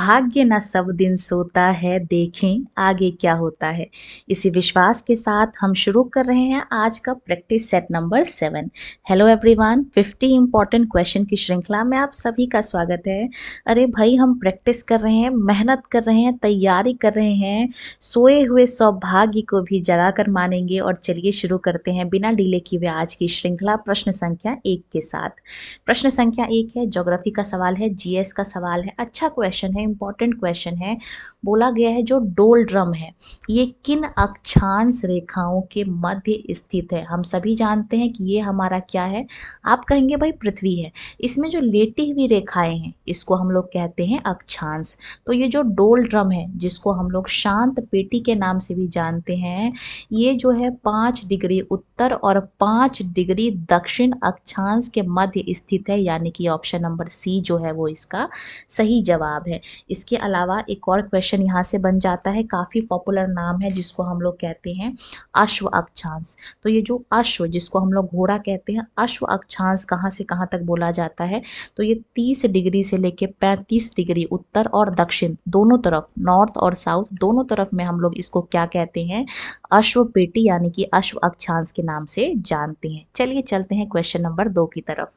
भाग्य न सब दिन सोता है, देखें आगे क्या होता है। इसी विश्वास के साथ हम शुरू कर रहे हैं आज का practice set number 7। Hello everyone, 50 important question की श्रृंखला में आप सभी का स्वागत है। अरे भाई, हम प्रैक्टिस कर रहे हैं, मेहनत कर रहे हैं, तैयारी कर रहे हैं, सोए हुए सौभाग्य को भी जगाकर मानेंगे। और चलिए शुरू करते हैं बिना डिले किए हुए आज की श्रृंखला प्रश्न संख्या 1 के साथ। प्रश्न संख्या 1 है, ज्योग्राफी का सवाल है, जीएस का सवाल है। अच्छा क्वेश्चन है, इंपॉर्टेंट क्वेश्चन है। बोला गया है जो डोल ड्रम है ये किन अक्षांश रेखाओं के मध्य स्थित है। हम सभी जानते हैं कि ये हमारा क्या है। आप कहेंगे भाई पृथ्वी है। इसमें जो लेटी हुई रेखाएं हैं इसको हम लोग कहते हैं अक्षांश। तो ये जो डोल ड्रम है जिसको हम लोग शांत पेटी के नाम से भी जानते हैं, ये जो है 5 डिग्री उत्तर और 5 डिग्री दक्षिण अक्षांश के मध्य स्थित है, यानी कि ऑप्शन नंबर सी जो है वो इसका सही जवाब है। इसके अलावा एक और क्वेश्चन यहाँ से बन जाता है, काफ़ी पॉपुलर नाम है जिसको हम लोग कहते हैं अश्व अक्षांश। तो ये जो अश्व जिसको हम लोग घोड़ा कहते हैं, अश्व अक्षांश कहाँ से कहाँ तक बोला जाता है, तो ये 30 डिग्री से लेके 35 डिग्री उत्तर और दक्षिण दोनों तरफ, नॉर्थ और साउथ दोनों तरफ में हम लोग इसको क्या कहते हैं, अश्व पेटी यानी कि अश्व अक्षांश के नाम से जानते हैं। चलिए चलते हैं क्वेश्चन नंबर 2 की तरफ।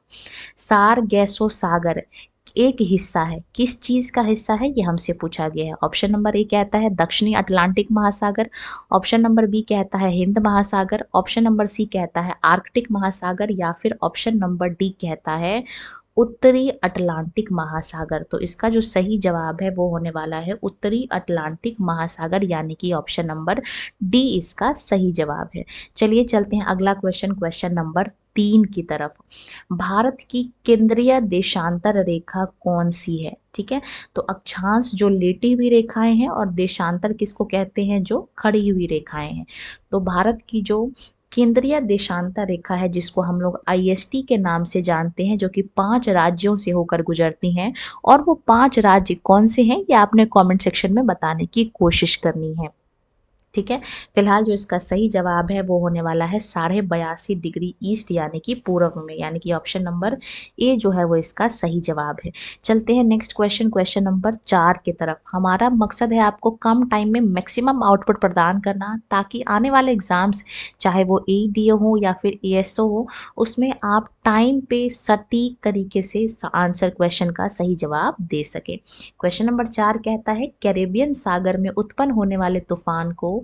सार गैसो सागर एक हिस्सा है, किस चीज का हिस्सा है ये हमसे पूछा गया है। ऑप्शन नंबर ए कहता है दक्षिणी अटलांटिक महासागर, ऑप्शन नंबर बी कहता है हिंद महासागर, ऑप्शन नंबर सी कहता है आर्कटिक महासागर, या फिर ऑप्शन नंबर डी कहता है उत्तरी अटलांटिक महासागर। तो इसका जो सही जवाब है वो होने वाला है उत्तरी अटलांटिक महासागर, यानी कि ऑप्शन नंबर डी इसका सही जवाब है। चलिए चलते हैं अगला क्वेश्चन, क्वेश्चन नंबर 3 की तरफ। भारत की केंद्रीय देशांतर रेखा कौन सी है? ठीक है, तो अक्षांश जो लेटी हुई रेखाएं हैं और देशांतर किसको कहते हैं, जो खड़ी हुई रेखाएं हैं। तो भारत की जो केंद्रीय देशांतर रेखा है जिसको हम लोग आईएसटी के नाम से जानते हैं, जो कि 5 राज्यों से होकर गुजरती हैं, और वो 5 राज्य कौन से हैं ये आपने कमेंट सेक्शन में बताने की कोशिश करनी है। ठीक है, फिलहाल जो इसका सही जवाब है वो होने वाला है 82.5 डिग्री ईस्ट यानी कि पूर्व में, यानी कि ऑप्शन नंबर ए जो है वो इसका सही जवाब है। चलते हैं नेक्स्ट क्वेश्चन, क्वेश्चन नंबर 4 की तरफ। हमारा मकसद है आपको कम टाइम में मैक्सिमम आउटपुट प्रदान करना, ताकि आने वाले एग्जाम्स चाहे वो एडीओ हो या फिर एएसओ हो, उसमें आप टाइम पे सटीक तरीके से आंसर क्वेश्चन का सही जवाब दे सके। क्वेश्चन नंबर 4 कहता है कैरेबियन सागर में उत्पन्न होने वाले तूफान को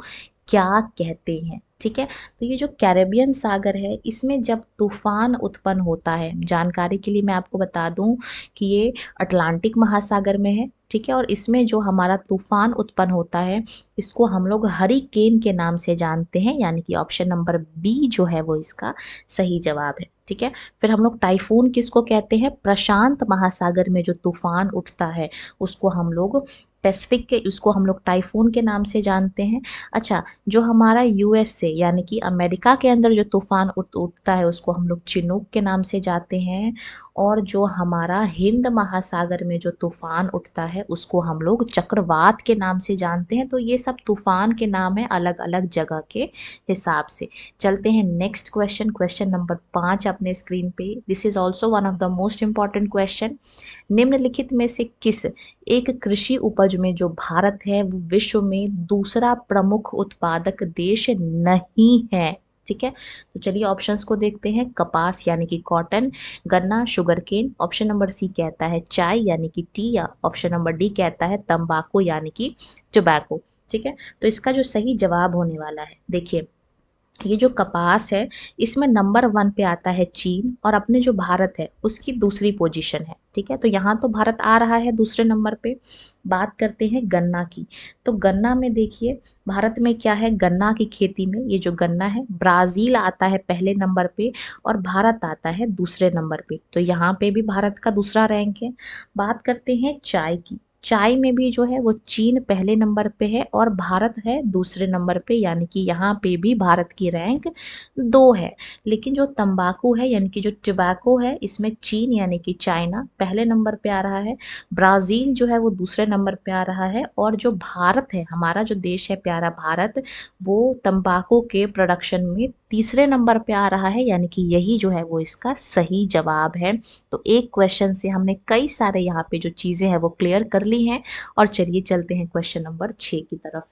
क्या कहते हैं। ठीक है, तो ये जो कैरेबियन सागर है इसमें जब तूफान उत्पन्न होता है, जानकारी के लिए मैं आपको बता दूं कि ये अटलांटिक महासागर में है। ठीक है, और इसमें जो हमारा तूफान उत्पन्न होता है इसको हम लोग हरिकेन के नाम से जानते हैं, यानी कि ऑप्शन नंबर बी जो है वो इसका सही जवाब है। ठीक है, फिर हम लोग टाइफून किसको कहते हैं, प्रशांत महासागर में जो तूफान उठता है उसको हम लोग पैसिफिक के, उसको हम लोग टाइफून के नाम से जानते हैं। अच्छा, जो हमारा यूएस से यानी कि अमेरिका के अंदर जो तूफान उठता है उसको हम लोग चिनूक के नाम से जानते हैं, और जो हमारा हिंद महासागर में जो तूफान उठता है उसको हम लोग चक्रवात के नाम से जानते हैं। तो ये सब तूफान के नाम है अलग अलग जगह के हिसाब से। चलते हैं नेक्स्ट क्वेश्चन, क्वेश्चन नंबर 5 अपने स्क्रीन पे। This is also one of the most important question. निम्नलिखित में से किस एक कृषि उपज में जो भारत है वो विश्व में दूसरा प्रमुख उत्पादक देश नहीं है? ठीक है, तो चलिए ऑप्शंस को देखते हैं। कपास यानी कि कॉटन, गन्ना शुगरकेन, ऑप्शन नंबर सी कहता है चाय यानी कि टी, या ऑप्शन नंबर डी कहता है तंबाकू यानी कि टोबैको। ठीक है, तो इसका जो सही जवाब होने वाला है, देखिए ये जो कपास है इसमें नंबर 1 पे आता है चीन, और अपने जो भारत है उसकी दूसरी पोजीशन है। ठीक है, तो यहाँ तो भारत आ रहा है दूसरे नंबर पे। बात करते हैं गन्ना की, तो गन्ना में देखिए भारत में क्या है, गन्ना की खेती में ये जो गन्ना है ब्राज़ील आता है पहले नंबर पे और भारत आता है दूसरे नंबर पे। तो यहाँ पे भी भारत का दूसरा रैंक है। बात करते हैं चाय की, चाय में भी जो है वो चीन पहले नंबर पे है और भारत है दूसरे नंबर पे, यानी कि यहाँ पे भी भारत की रैंक 2 है। लेकिन जो तंबाकू है यानी कि जो टोबैको है इसमें चीन यानी कि चाइना पहले नंबर पे आ रहा है, ब्राज़ील जो है वो दूसरे नंबर पे आ रहा है, और जो भारत है, हमारा जो देश है प्यारा भारत, वो तंबाकू के प्रोडक्शन में तीसरे नंबर पे आ रहा है, यानी कि यही जो है वो इसका सही जवाब है। तो एक क्वेश्चन से हमने कई सारे यहाँ पे जो चीज़ें हैं वो क्लियर कर ली हैं। और चलिए चलते हैं क्वेश्चन नंबर 6 की तरफ।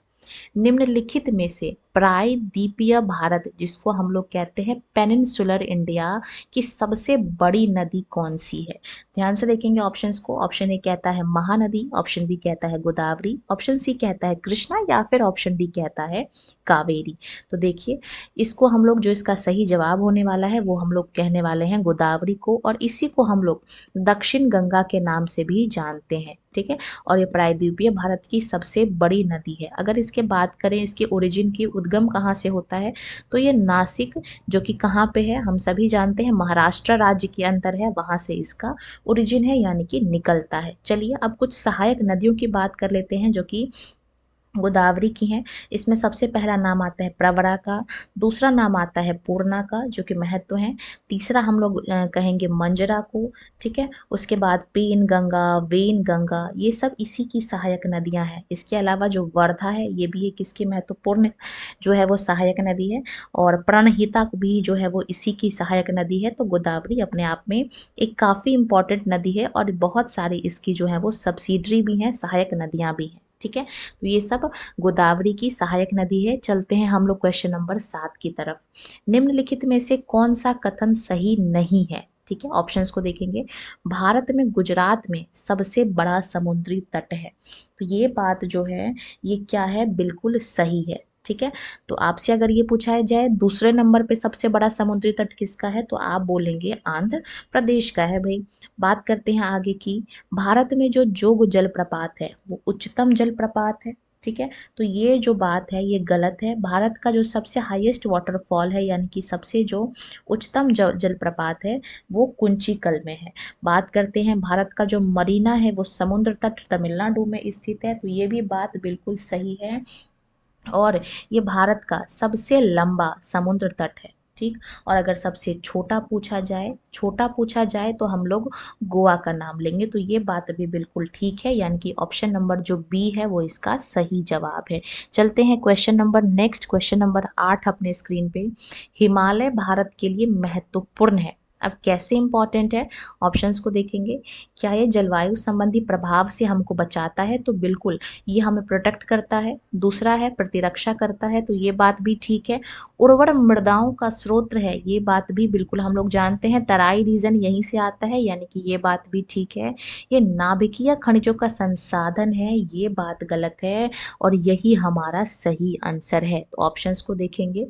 निम्नलिखित में से प्रायद्वीपीय भारत, जिसको हम लोग कहते हैं पेनिनसुलर इंडिया, की सबसे बड़ी नदी कौन सी है? ध्यान से देखेंगे ऑप्शंस को। ऑप्शन ए कहता है महानदी, ऑप्शन बी कहता है गोदावरी, ऑप्शन सी कहता है कृष्णा, या फिर ऑप्शन डी कहता है कावेरी। तो देखिए, इसको हम लोग जो इसका सही जवाब होने वाला है वो हम लोग कहने वाले हैं गोदावरी को, और इसी को हम लोग दक्षिण गंगा के नाम से भी जानते हैं। ठीक है, और ये प्रायद्वीपीय भारत की सबसे बड़ी नदी है। अगर इसके बात करें इसके ओरिजिन की, उद्गम कहाँ से होता है, तो ये नासिक, जो कि कहाँ पे है हम सभी जानते हैं, महाराष्ट्र राज्य के अंदर है, वहाँ से इसका ओरिजिन है, यानी कि निकलता है। चलिए अब कुछ सहायक नदियों की बात कर लेते हैं जो कि गोदावरी की हैं। इसमें सबसे पहला नाम आता है प्रवरा का, दूसरा नाम आता है पूर्णा का जो कि महत्व है, तीसरा हम लोग कहेंगे मंजरा को। ठीक है, उसके बाद पेन गंगा, वेन गंगा, ये सब इसी की सहायक नदियां हैं। इसके अलावा जो वर्धा है ये भी एक इसकी महत्वपूर्ण जो है वो सहायक नदी है, और प्रणहिता भी जो है वो इसी की सहायक नदी है। तो गोदावरी अपने आप में एक काफ़ी इंपॉर्टेंट नदी है, और बहुत सारी इसकी जो है वो सब्सिडरी भी हैं, सहायक नदियाँ भी हैं। ठीक है, तो ये सब गोदावरी की सहायक नदी है। चलते हैं हम लोग क्वेश्चन नंबर 7 की तरफ। निम्नलिखित में से कौन सा कथन सही नहीं है? ठीक है, ऑप्शंस को देखेंगे। भारत में गुजरात में सबसे बड़ा समुद्री तट है, तो ये बात जो है ये क्या है, बिल्कुल सही है। ठीक है, तो आपसे अगर ये पूछा जाए दूसरे नंबर पे सबसे बड़ा समुद्री तट किसका है, तो आप बोलेंगे आंध्र प्रदेश का है भाई। बात करते हैं आगे की। भारत में जो जोग जलप्रपात है वो उच्चतम जलप्रपात है। ठीक है, तो ये जो बात है ये गलत है। भारत का जो सबसे हाईएस्ट वाटरफॉल है, यानी कि सबसे जो उच्चतम जलप्रपात है, वो कुंचिकल में है। बात करते हैं भारत का जो मरीना है वो समुद्र तट तमिलनाडु में स्थित है, तो ये भी बात बिल्कुल सही है। और ये भारत का सबसे लंबा समुद्र तट है। ठीक, और अगर सबसे छोटा पूछा जाए तो हम लोग गोवा का नाम लेंगे। तो ये बात भी बिल्कुल ठीक है, यानी कि ऑप्शन नंबर जो बी है वो इसका सही जवाब है। चलते हैं question number next, question number 8 अपने स्क्रीन पे। हिमालय भारत के लिए महत्वपूर्ण है। अब कैसे इंपॉर्टेंट है, ऑप्शंस को देखेंगे। क्या ये जलवायु संबंधी प्रभाव से हमको बचाता है, तो बिल्कुल ये हमें प्रोटेक्ट करता है। दूसरा है प्रतिरक्षा करता है, तो ये बात भी ठीक है। उर्वर मृदाओं का स्रोत है, ये बात भी बिल्कुल हम लोग जानते हैं, तराई रीजन यहीं से आता है, यानी कि ये बात भी ठीक है। ये नाभिकीय खनिजों का संसाधन है, ये बात गलत है, और यही हमारा सही आंसर है। तो ऑप्शंस को देखेंगे।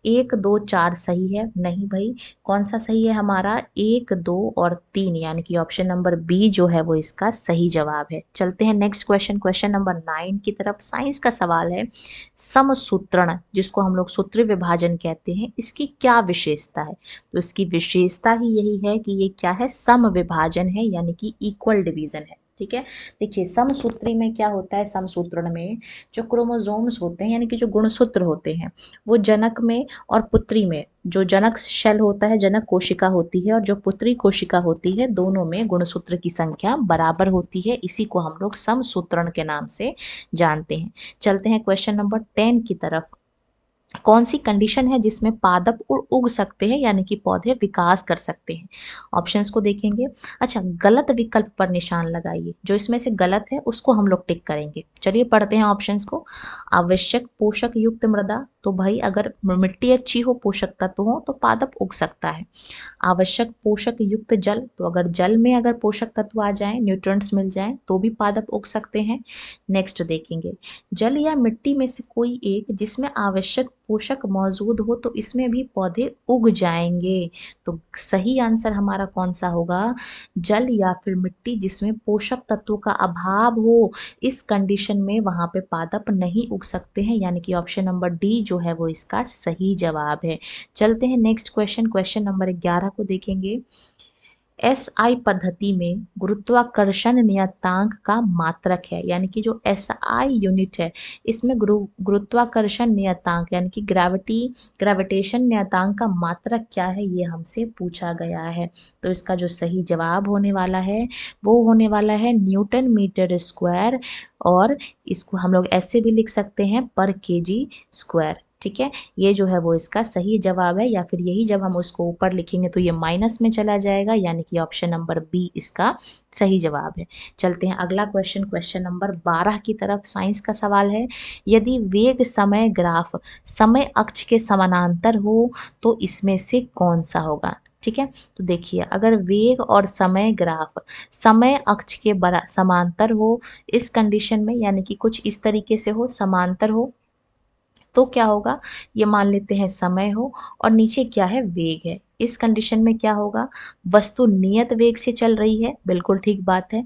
1 2 4 सही है? नहीं भाई, कौन सा सही है हमारा? 1 2 और 3, यानी कि ऑप्शन नंबर बी जो है वो इसका सही जवाब है। चलते हैं नेक्स्ट क्वेश्चन, क्वेश्चन नंबर 9 की तरफ। साइंस का सवाल है। समसूत्रण, जिसको हम लोग सूत्र विभाजन कहते हैं, इसकी क्या विशेषता है? तो इसकी विशेषता ही यही है कि ये क्या है, सम विभाजन है, यानी कि इक्वल डिवीजन है। ठीक है, देखिए समसूत्री में क्या होता है, समसूत्रण में जो क्रोमोसोम्स होते हैं, यानी कि जो गुणसूत्र होते हैं, वो जनक में और पुत्री में, जो जनक शेल होता है, जनक कोशिका होती है, और जो पुत्री कोशिका होती है, दोनों में गुणसूत्र की संख्या बराबर होती है। इसी को हम लोग समसूत्रण के नाम से जानते हैं। चलते हैं क्वेश्चन नंबर 10 की तरफ। कौन सी कंडीशन है जिसमें पादप उग सकते हैं, यानी कि पौधे विकास कर सकते हैं? ऑप्शंस को देखेंगे। अच्छा, गलत विकल्प पर निशान लगाइए, जो इसमें से गलत है उसको हम लोग टिक करेंगे। चलिए पढ़ते हैं ऑप्शंस को। आवश्यक पोषक युक्त मृदा, तो भाई अगर मिट्टी अच्छी हो, पोषक तत्व हो, तो पादप उग सकता है। आवश्यक पोषक युक्त जल, तो अगर जल में अगर पोषक तत्व आ जाएं, न्यूट्रिएंट्स मिल जाएं, तो भी पादप उग सकते हैं। नेक्स्ट देखेंगे। जल या मिट्टी में से कोई एक जिसमें आवश्यक पोषक मौजूद हो, तो इसमें भी पौधे उग जाएंगे। तो सही आंसर हमारा कौन सा होगा? जल या फिर मिट्टी जिसमें पोषक तत्वों का अभाव हो, इस कंडीशन में वहां पे पादप नहीं उग सकते हैं, यानी कि ऑप्शन नंबर डी जो है वो इसका सही जवाब है। चलते हैं नेक्स्ट क्वेश्चन, क्वेश्चन नंबर 11 को देखेंगे। एसआई पद्धति में गुरुत्वाकर्षण नियतांक का मात्रक है, यानी कि जो एसआई यूनिट है, इसमें गुरुत्वाकर्षण नियतांक यानी कि ग्रेविटेशन नियतांक का मात्रक क्या है, ये हमसे पूछा गया है। तो इसका जो सही जवाब होने वाला है वो होने वाला है न्यूटन मीटर स्क्वायर, और इसको हम लोग ऐसे भी लिख सकते हैं पर केजी स्क्वायर। ठीक है, ये जो है वो इसका सही जवाब है, या फिर यही जब हम उसको ऊपर लिखेंगे तो ये माइनस में चला जाएगा, यानी कि ऑप्शन नंबर बी इसका सही जवाब है। चलते हैं अगला क्वेश्चन, क्वेश्चन नंबर 12 की तरफ। साइंस का सवाल है, यदि वेग समय ग्राफ समय अक्ष के समानांतर हो तो इसमें से कौन सा होगा। ठीक है, तो देखिए अगर वेग और समय ग्राफ समय अक्ष के समांतर हो, इस कंडीशन में यानी कि कुछ इस तरीके से हो, समांतर हो, तो क्या होगा, ये मान लेते हैं समय हो और नीचे क्या है, वेग है। इस कंडीशन में क्या होगा, वस्तु नियत वेग से चल रही है, बिल्कुल ठीक बात है।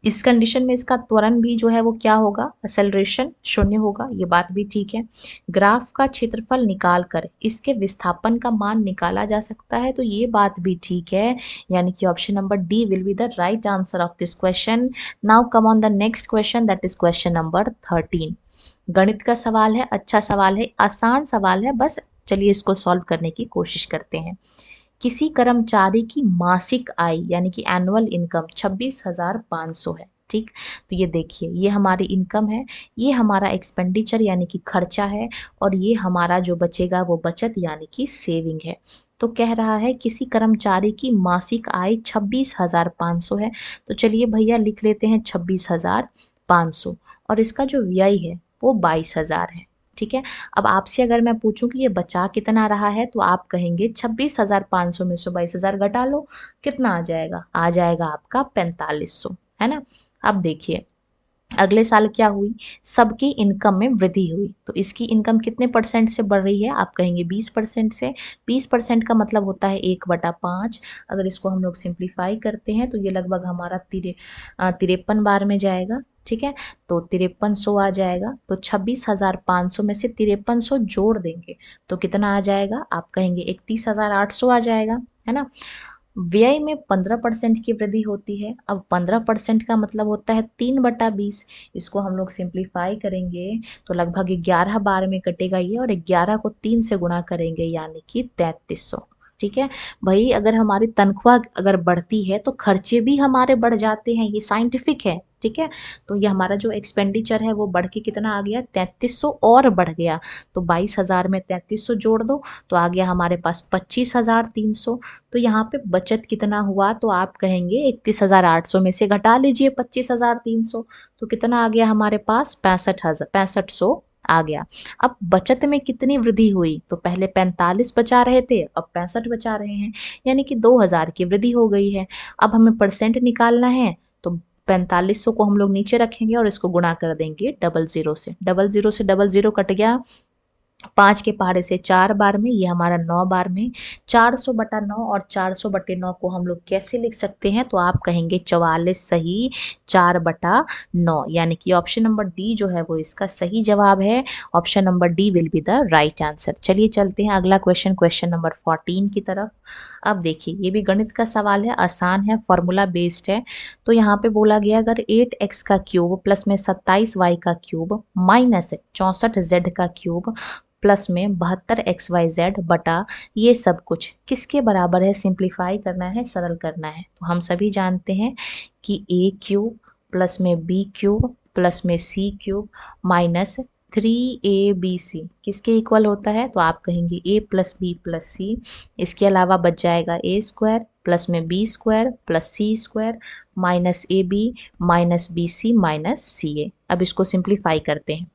इस कंडीशन में इसका त्वरण भी जो है वो क्या होगा, एक्सेलरेशन 0 होगा, ये बात भी ठीक है। ग्राफ का क्षेत्रफल निकाल कर इसके विस्थापन का मान निकाला जा सकता है, तो ये बात भी ठीक है, यानी कि option number D will be the right answer of this question. Now come on the next question, that is question number 13। गणित का सवाल है, अच्छा सवाल है, आसान सवाल है, बस चलिए इसको सॉल्व करने की कोशिश करते हैं। किसी कर्मचारी की मासिक आय यानी कि एनुअल इनकम 26,500 है, ठीक। तो ये देखिए, ये हमारी इनकम है, ये हमारा एक्सपेंडिचर यानी कि खर्चा है, और ये हमारा जो बचेगा वो बचत यानी कि सेविंग है। तो कह रहा है किसी कर्मचारी की मासिक आय 26,500 है, तो चलिए भैया लिख लेते हैं 26,500, और इसका जो व्यय है वो 22,000 है। ठीक है, अब आपसे अगर मैं पूछूं कि ये बचा कितना रहा है, तो आप कहेंगे 26,500 में से 22,000 घटा लो, कितना आ जाएगा, आ जाएगा आपका 4500, है ना। अब देखिए अगले साल क्या हुई, सबकी इनकम में वृद्धि हुई, तो इसकी इनकम कितने परसेंट से बढ़ रही है, आप कहेंगे 20% से। 20% का मतलब होता है 1/5। अगर इसको हम लोग सिंप्लीफाई करते हैं तो ये लगभग हमारा 53 बार में जाएगा। ठीक है, तो 5300 आ जाएगा, तो 26,500 में से 5300 जोड़ देंगे तो कितना आ जाएगा, आप कहेंगे 31,800 आ जाएगा, है ना। व्यय में 15% की वृद्धि होती है। अब 15% का मतलब होता है 3/20। इसको हम लोग सिंप्लीफाई करेंगे तो लगभग 11 बार में कटेगा ये, और 11 को 3 से गुणा करेंगे यानी कि 3300। ठीक है भाई, अगर हमारी तनख्वाह अगर बढ़ती है तो खर्चे भी हमारे बढ़ जाते हैं, ये साइंटिफिक है। ठीक है, तो ये हमारा जो एक्सपेंडिचर है वो बढ़ के कितना आ गया, 3300 और बढ़ गया, तो 22,000 में 3300 जोड़ दो तो आ गया हमारे पास 25,300। तो यहाँ पे बचत कितना हुआ, तो आप कहेंगे 31,800 में से घटा लीजिए 25,300, तो कितना आ गया हमारे पास, 6500 आ गया। अब बचत में कितनी वृद्धि हुई, तो पहले 45 बचा रहे थे, अब 65 बचा रहे हैं, यानी कि 2,000 की वृद्धि हो गई है। अब हमें परसेंट निकालना है, तो 4500 को हम लोग नीचे रखेंगे और इसको गुणा कर देंगे 00 से। 00 से 00 कट गया, 5 के पहाड़े से 4 बार में, ये हमारा 9 बार में। 400/9 और 400/9 को हम लोग कैसे लिख सकते हैं, तो आप कहेंगे 44 सही 4/9, यानी कि ऑप्शन नंबर डी जो है वो इसका सही जवाब है। Option number D will be the right answer. चलिए चलते हैं अगला क्वेश्चन, क्वेश्चन नंबर 14 की तरफ। अब देखिए ये भी गणित का सवाल है, आसान है, फॉर्मूला बेस्ड है। तो यहाँ पे बोला गया अगर 8x का क्यूब प्लस में 27y का क्यूब माइनस 64z का क्यूब प्लस में 72xyz बटा ये सब कुछ किसके बराबर है, सिंप्लीफाई करना है, सरल करना है। तो हम सभी जानते हैं कि a क्यूब प्लस में b क्यूब प्लस में c क्यूब माइनस 3abc किसके इक्वल होता है, तो आप कहेंगे a plus b plus c। इसके अलावा बच जाएगा a स्क्वायर प्लस में b square plus c square minus ab minus bc minus ca। अब इसको सिंप्लीफाई करते हैं।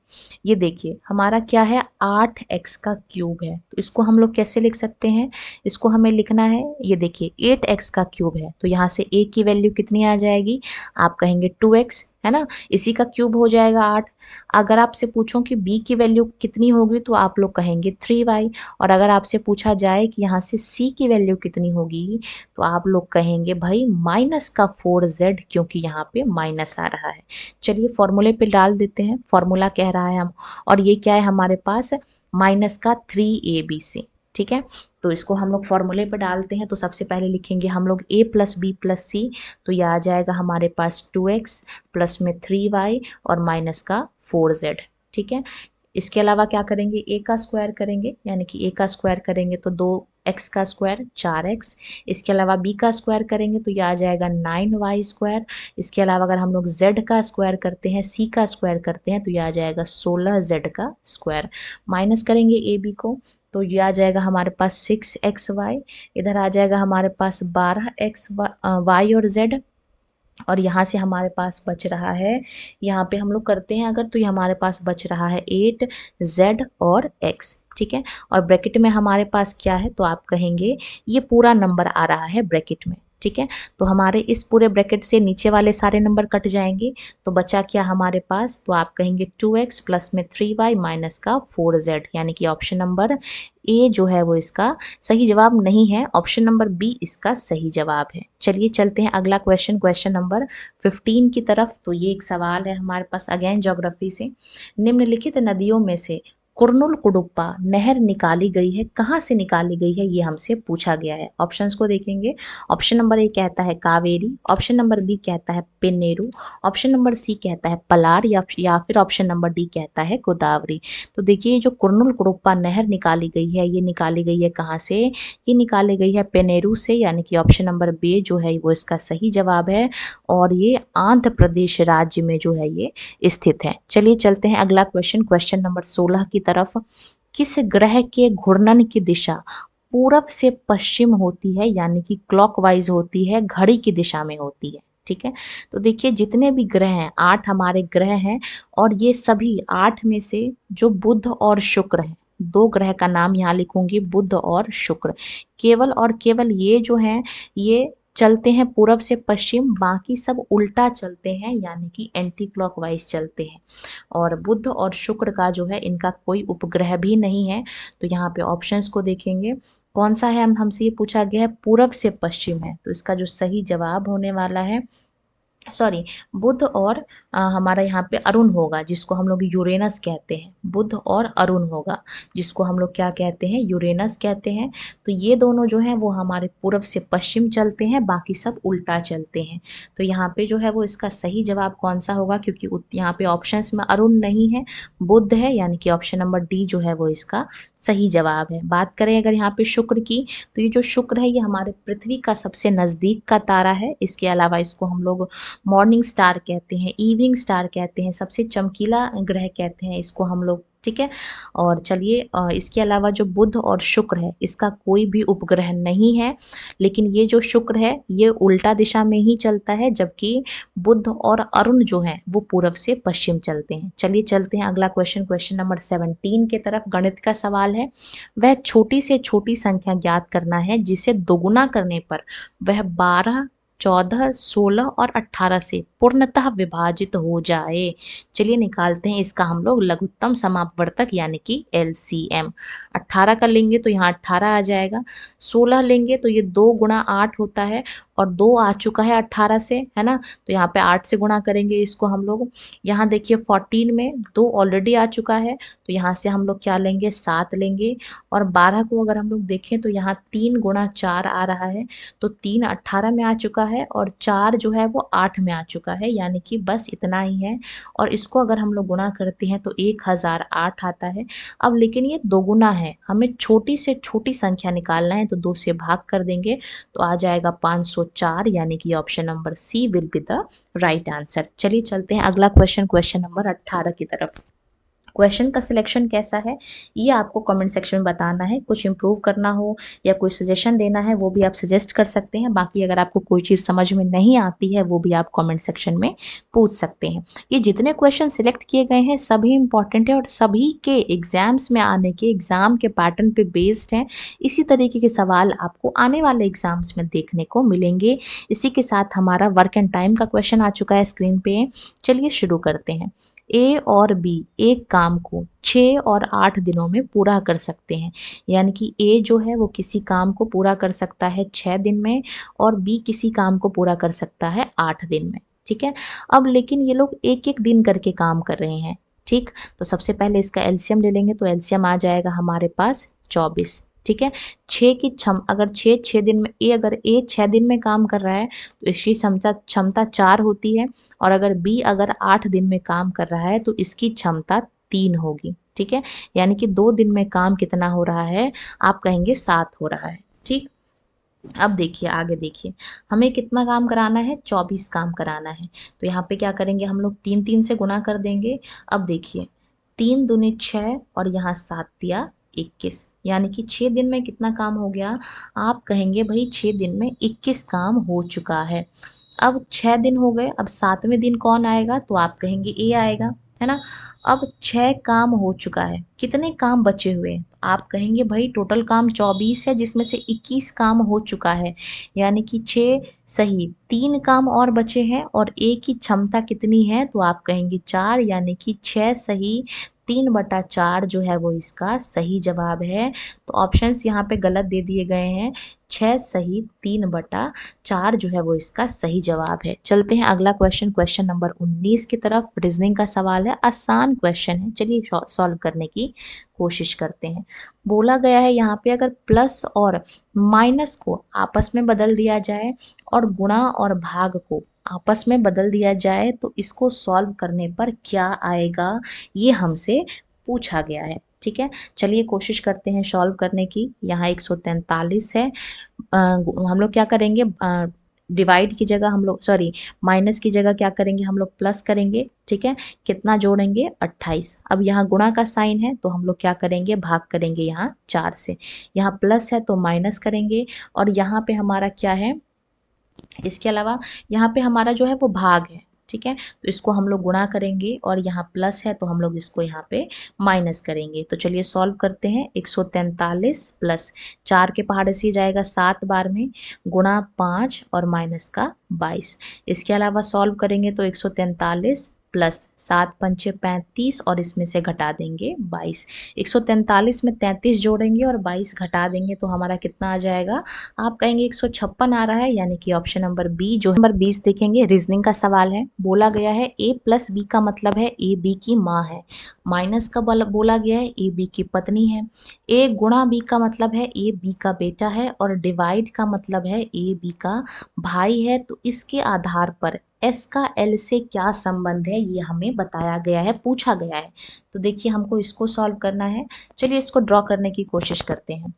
ये देखिए हमारा क्या है, 8x का क्यूब है, तो इसको हम लोग कैसे लिख सकते हैं, इसको हमें लिखना है, ये देखिए 8x का क्यूब है, तो यहाँ से a की वैल्यू कितनी आ जाएगी, आप कहेंगे 2x, है ना, इसी का क्यूब हो जाएगा 8। अगर आपसे पूछूं कि b की वैल्यू कितनी होगी, तो आप लोग कहेंगे 3y, और अगर आपसे पूछा जाए कि यहाँ से c की वैल्यू कितनी होगी, तो आप लोग कहेंगे भाई माइनस का 4z, क्योंकि यहाँ पे माइनस आ रहा है। चलिए फॉर्मूले पे डाल देते हैं, फॉर्मूला कह रहा है हम, और ये क्या है हमारे पास, माइनस का 3abc। ठीक है, तो इसको हम लोग फॉर्मूले पे डालते हैं, तो सबसे पहले लिखेंगे हम लोग a प्लस बी प्लस सी, तो यह आ जाएगा हमारे पास 2x प्लस में 3y और माइनस का 4z। ठीक है, इसके अलावा क्या करेंगे, ए का स्क्वायर करेंगे, यानी कि ए का स्क्वायर करेंगे तो 2x का स्क्वायर 4x। इसके अलावा बी का स्क्वायर करेंगे तो ये आ जाएगा 9y स्क्वायर। इसके अलावा अगर हम लोग z का स्क्वायर करते हैं, c का स्क्वायर करते हैं तो ये आ जाएगा 16z का स्क्वायर। माइनस करेंगे ए बी को तो ये आ जाएगा हमारे पास 6xy। इधर आ जाएगा हमारे पास 12x y और z। और यहाँ से हमारे पास बच रहा है, यहाँ पे हम लोग करते हैं अगर, तो ये हमारे पास बच रहा है 8z और x। ठीक है, और ब्रैकेट में हमारे पास क्या है, तो आप कहेंगे ये पूरा नंबर आ रहा है ब्रैकेट में। ठीक है, तो हमारे इस पूरे ब्रैकेट से नीचे वाले सारे नंबर कट जाएंगे, तो बचा क्या हमारे पास, तो आप कहेंगे 2x प्लस में 3y माइनस का 4z, यानी कि ऑप्शन नंबर ए जो है वो इसका सही जवाब नहीं है, ऑप्शन नंबर बी इसका सही जवाब है। चलिए चलते हैं अगला क्वेश्चन, क्वेश्चन नंबर 15 की तरफ। तो ये एक सवाल है हमारे पास अगेन ज्योग्राफी से। निम्नलिखित नदियों में से कुरनुल कुडुप्पा नहर निकाली गई है, कहाँ से निकाली गई है, ये हमसे पूछा गया है। ऑप्शंस को देखेंगे, ऑप्शन नंबर ए कहता है कावेरी, ऑप्शन नंबर बी कहता है पेन्नेरू, ऑप्शन नंबर सी कहता है पलार, या फिर ऑप्शन नंबर डी कहता है गोदावरी। तो देखिए जो कुरनुल कुडुप्पा नहर निकाली गई है, ये निकाली गई है कहाँ से, ये निकाली गई है पेन्नेरू से, यानी कि ऑप्शन नंबर बी जो है वो इसका सही जवाब है। और ये आंध्र प्रदेश राज्य में जो है ये स्थित है। चलिए चलते हैं अगला क्वेश्चन, क्वेश्चन नंबर 16 की तरफ। किस ग्रह के घूर्णन की दिशा पूरब से पश्चिम होती है, यानी कि क्लॉकवाइज होती है, घड़ी की दिशा में होती है। ठीक है, तो देखिए जितने भी ग्रह हैं, 8 हमारे ग्रह हैं, और ये सभी 8 में से जो बुध और शुक्र है, 2 ग्रह का नाम यहाँ लिखूंगी, बुध और शुक्र, केवल और केवल ये जो हैं ये चलते हैं पूरब से पश्चिम, बाकी सब उल्टा चलते हैं, यानी कि एंटी क्लॉकवाइज चलते हैं। और बुध और शुक्र का जो है इनका कोई उपग्रह भी नहीं है। तो यहाँ पे ऑप्शंस को देखेंगे, कौन सा है, हमसे ये पूछा गया है पूरब से पश्चिम है, तो इसका जो सही जवाब होने वाला है, सॉरी, बुध और हमारा यहाँ पे अरुण होगा, जिसको हम लोग यूरेनस कहते हैं। बुध और अरुण होगा, जिसको हम लोग क्या कहते हैं, यूरेनस कहते हैं। तो ये दोनों जो हैं वो हमारे पूरब से पश्चिम चलते हैं, बाकी सब उल्टा चलते हैं। तो यहाँ पे जो है वो इसका सही जवाब कौन सा होगा, क्योंकि यहाँ पे ऑप्शंस में अरुण नहीं है, बुध है, यानी कि ऑप्शन नंबर डी जो है वो इसका सही जवाब है। बात करें अगर यहाँ पे शुक्र की, तो ये जो शुक्र है ये हमारे पृथ्वी का सबसे नज़दीक का तारा है। इसके अलावा इसको हम लोग मॉर्निंग स्टार कहते हैं, इवनिंग स्टार कहते हैं, सबसे चमकीला ग्रह कहते हैं इसको हम लोग। ठीक है, और चलिए इसके अलावा जो बुध और शुक्र है इसका कोई भी उपग्रह नहीं है, लेकिन ये जो शुक्र है ये उल्टा दिशा में ही चलता है, जबकि बुध और अरुण जो है वो पूरब से पश्चिम चलते हैं। चलिए चलते हैं अगला क्वेश्चन, क्वेश्चन नंबर 17 की तरफ। गणित का सवाल है, वह छोटी से छोटी संख्या ज्ञात करना है जिसे दोगुना करने पर वह 12, 14, 16 और 18 से पूर्णतः विभाजित हो जाए। चलिए निकालते हैं इसका हम लोग लघुत्तम समापवर्तक, यानी कि LCM। 18 का लेंगे तो यहाँ 18 आ जाएगा, 16 लेंगे तो ये 2 गुणा 8 होता है, और 2 आ चुका है 18 से, है ना, तो यहाँ पे 8 से गुणा करेंगे इसको हम लोग। यहाँ देखिए 14 में 2 ऑलरेडी आ चुका है, तो यहाँ से हम लोग क्या लेंगे, 7 लेंगे। और 12 को अगर हम लोग देखें तो यहाँ 3 गुणा 4 आ रहा है, तो 3 18 में आ चुका है, और 4 जो है वो 8 में आ चुका है, यानी कि बस इतना ही है। और इसको अगर हम लोग गुणा करते हैं तो 1008 आता है। अब लेकिन ये दोगुना है, हमें छोटी से छोटी संख्या निकालना है, तो 2 से भाग कर देंगे तो आ जाएगा 504, यानी कि option number C will be the right answer. चलिए चलते हैं अगला क्वेश्चन, क्वेश्चन नंबर 18 की तरफ। क्वेश्चन का सिलेक्शन कैसा है ये आपको कमेंट सेक्शन में बताना है। कुछ इम्प्रूव करना हो या कोई सजेशन देना है वो भी आप सजेस्ट कर सकते हैं। बाकी अगर आपको कोई चीज़ समझ में नहीं आती है वो भी आप कमेंट सेक्शन में पूछ सकते हैं। ये जितने क्वेश्चन सिलेक्ट किए गए हैं सभी इंपॉर्टेंट है, और सभी के एग्जाम्स में आने के एग्जाम के पैटर्न पे बेस्ड हैं। इसी तरीके के सवाल आपको आने वाले एग्जाम्स में देखने को मिलेंगे। इसी के साथ हमारा वर्क एंड टाइम का क्वेश्चन आ चुका है स्क्रीन पे। चलिए शुरू करते हैं। ए और बी एक काम को 6 और 8 दिनों में पूरा कर सकते हैं, यानी कि ए जो है वो किसी काम को पूरा कर सकता है 6 दिन में, और बी किसी काम को पूरा कर सकता है 8 दिन में। ठीक है, अब लेकिन ये लोग एक एक दिन करके काम कर रहे हैं। ठीक, तो सबसे पहले इसका एलसीएम ले लेंगे, तो एलसीएम आ जाएगा हमारे पास 24। ठीक है, 6 की अगर 6 दिन में अगर ए 6 दिन में काम कर रहा है तो इसकी क्षमता 4 होती है, और अगर बी अगर 8 दिन में काम कर रहा है तो इसकी क्षमता 3 होगी। ठीक है, यानी कि 2 दिन में काम कितना हो रहा है, आप कहेंगे 7 हो रहा है। ठीक, अब देखिए आगे देखिए, हमें कितना काम कराना है, 24 काम कराना है। तो यहाँ पे क्या करेंगे हम लोग, 3 3 से गुना कर देंगे। अब देखिए 3 दूनी 6 और यहाँ 7 दिया 21, यानी कि 6 दिन में कितना काम हो गया, आप कहेंगे भाई 6 दिन में 21 काम हो चुका है। अब 6 दिन हो गए, अब 7वें दिन कौन आएगा, तो आप कहेंगे ए आएगा, है ना। अब 6 काम हो चुका है, कितने काम बचे हुए हैं, आप कहेंगे भाई टोटल काम 24 है जिसमें से 21 काम हो चुका है, यानी कि 6 सही, 3 काम और बचे हैं और ए की क्षमता कितनी है, तो आप कहेंगे 4, यानी कि 6 सही 3/4 जो है वो इसका सही जवाब है। तो ऑप्शंस यहाँ पे गलत दे दिए गए हैं, 6 सही 3/4 जो है वो इसका सही जवाब है। चलते हैं अगला क्वेश्चन, क्वेश्चन नंबर 19 की तरफ। रीजनिंग का सवाल है, आसान क्वेश्चन है, चलिए सॉल्व करने की कोशिश करते हैं। बोला गया है यहाँ पे अगर प्लस और माइनस को आपस में बदल दिया जाए और गुणा और भाग को आपस में बदल दिया जाए तो इसको सॉल्व करने पर क्या आएगा, ये हमसे पूछा गया है। ठीक है, चलिए कोशिश करते हैं सॉल्व करने की। यहाँ 143 है, हम लोग क्या करेंगे, डिवाइड की जगह हम लोग, सॉरी माइनस की जगह क्या करेंगे, हम लोग प्लस करेंगे। ठीक है, कितना जोड़ेंगे, 28। अब यहाँ गुणा का साइन है तो हम लोग क्या करेंगे, भाग करेंगे यहाँ 4 से। यहाँ प्लस है तो माइनस करेंगे, और यहाँ पे हमारा क्या है, इसके अलावा यहाँ पे हमारा जो है वो भाग है। ठीक है, तो इसको हम लोग गुणा करेंगे और यहाँ प्लस है तो हम लोग इसको यहाँ पे माइनस करेंगे। तो चलिए सॉल्व करते हैं। 143 प्लस 4 के पहाड़े से जाएगा 7 बार में, गुणा 5 और माइनस का 22। इसके अलावा सॉल्व करेंगे तो 143 प्लस 7 पंचे 35 और इसमें से घटा देंगे 22। 143 में 33 जोड़ेंगे और 22 घटा देंगे तो हमारा कितना आ जाएगा, आप कहेंगे 156 आ रहा है, यानी कि ऑप्शन नंबर बी जो नंबर 20 देखेंगे। रीजनिंग का सवाल है, बोला गया है ए प्लस बी का मतलब है ए बी की माँ है, माइनस का बोला गया है ए बी की पत्नी है, ए गुणा बी का मतलब है ए बी का बेटा है, और डिवाइड का मतलब है ए बी का भाई है। तो इसके आधार पर एस का एल से क्या संबंध है, ये हमें बताया गया है, पूछा गया है। तो देखिए हमको इसको सॉल्व करना है, चलिए इसको ड्रॉ करने की कोशिश करते हैं।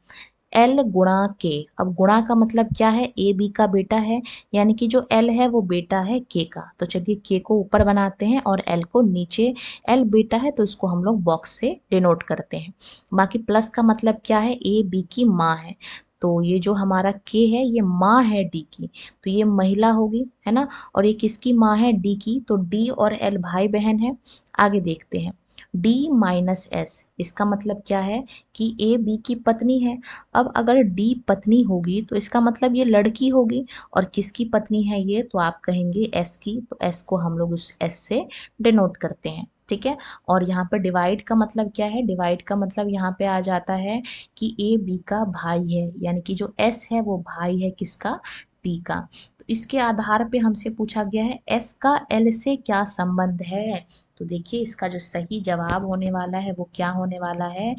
एल गुणा के, अब गुणा का मतलब क्या है, ए बी का बेटा है, यानी कि जो एल है वो बेटा है के का। तो चलिए के को ऊपर बनाते हैं और एल को नीचे। एल बेटा है तो इसको हम लोग बॉक्स से डिनोट करते हैं। बाकी प्लस का मतलब क्या है, ए बी की माँ है, तो ये जो हमारा के है ये माँ है डी की, तो ये महिला होगी, है ना। और ये किसकी माँ है, डी की, तो डी और एल भाई बहन है। आगे देखते हैं, डी माइनस एस, इसका मतलब क्या है कि ए बी की पत्नी है। अब अगर डी पत्नी होगी तो इसका मतलब ये लड़की होगी, और किसकी पत्नी है ये, तो आप कहेंगे एस की, तो एस को हम लोग उस एस से डिनोट करते हैं। ठीक है, और यहाँ पर डिवाइड का मतलब क्या है, डिवाइड का मतलब यहाँ पे आ जाता है कि ए बी का भाई है, यानी कि जो एस है वो भाई है किसका, टी का। तो इसके आधार पे हमसे पूछा गया है एस का एल से क्या संबंध है। तो देखिए इसका जो सही जवाब होने वाला है वो क्या होने वाला है,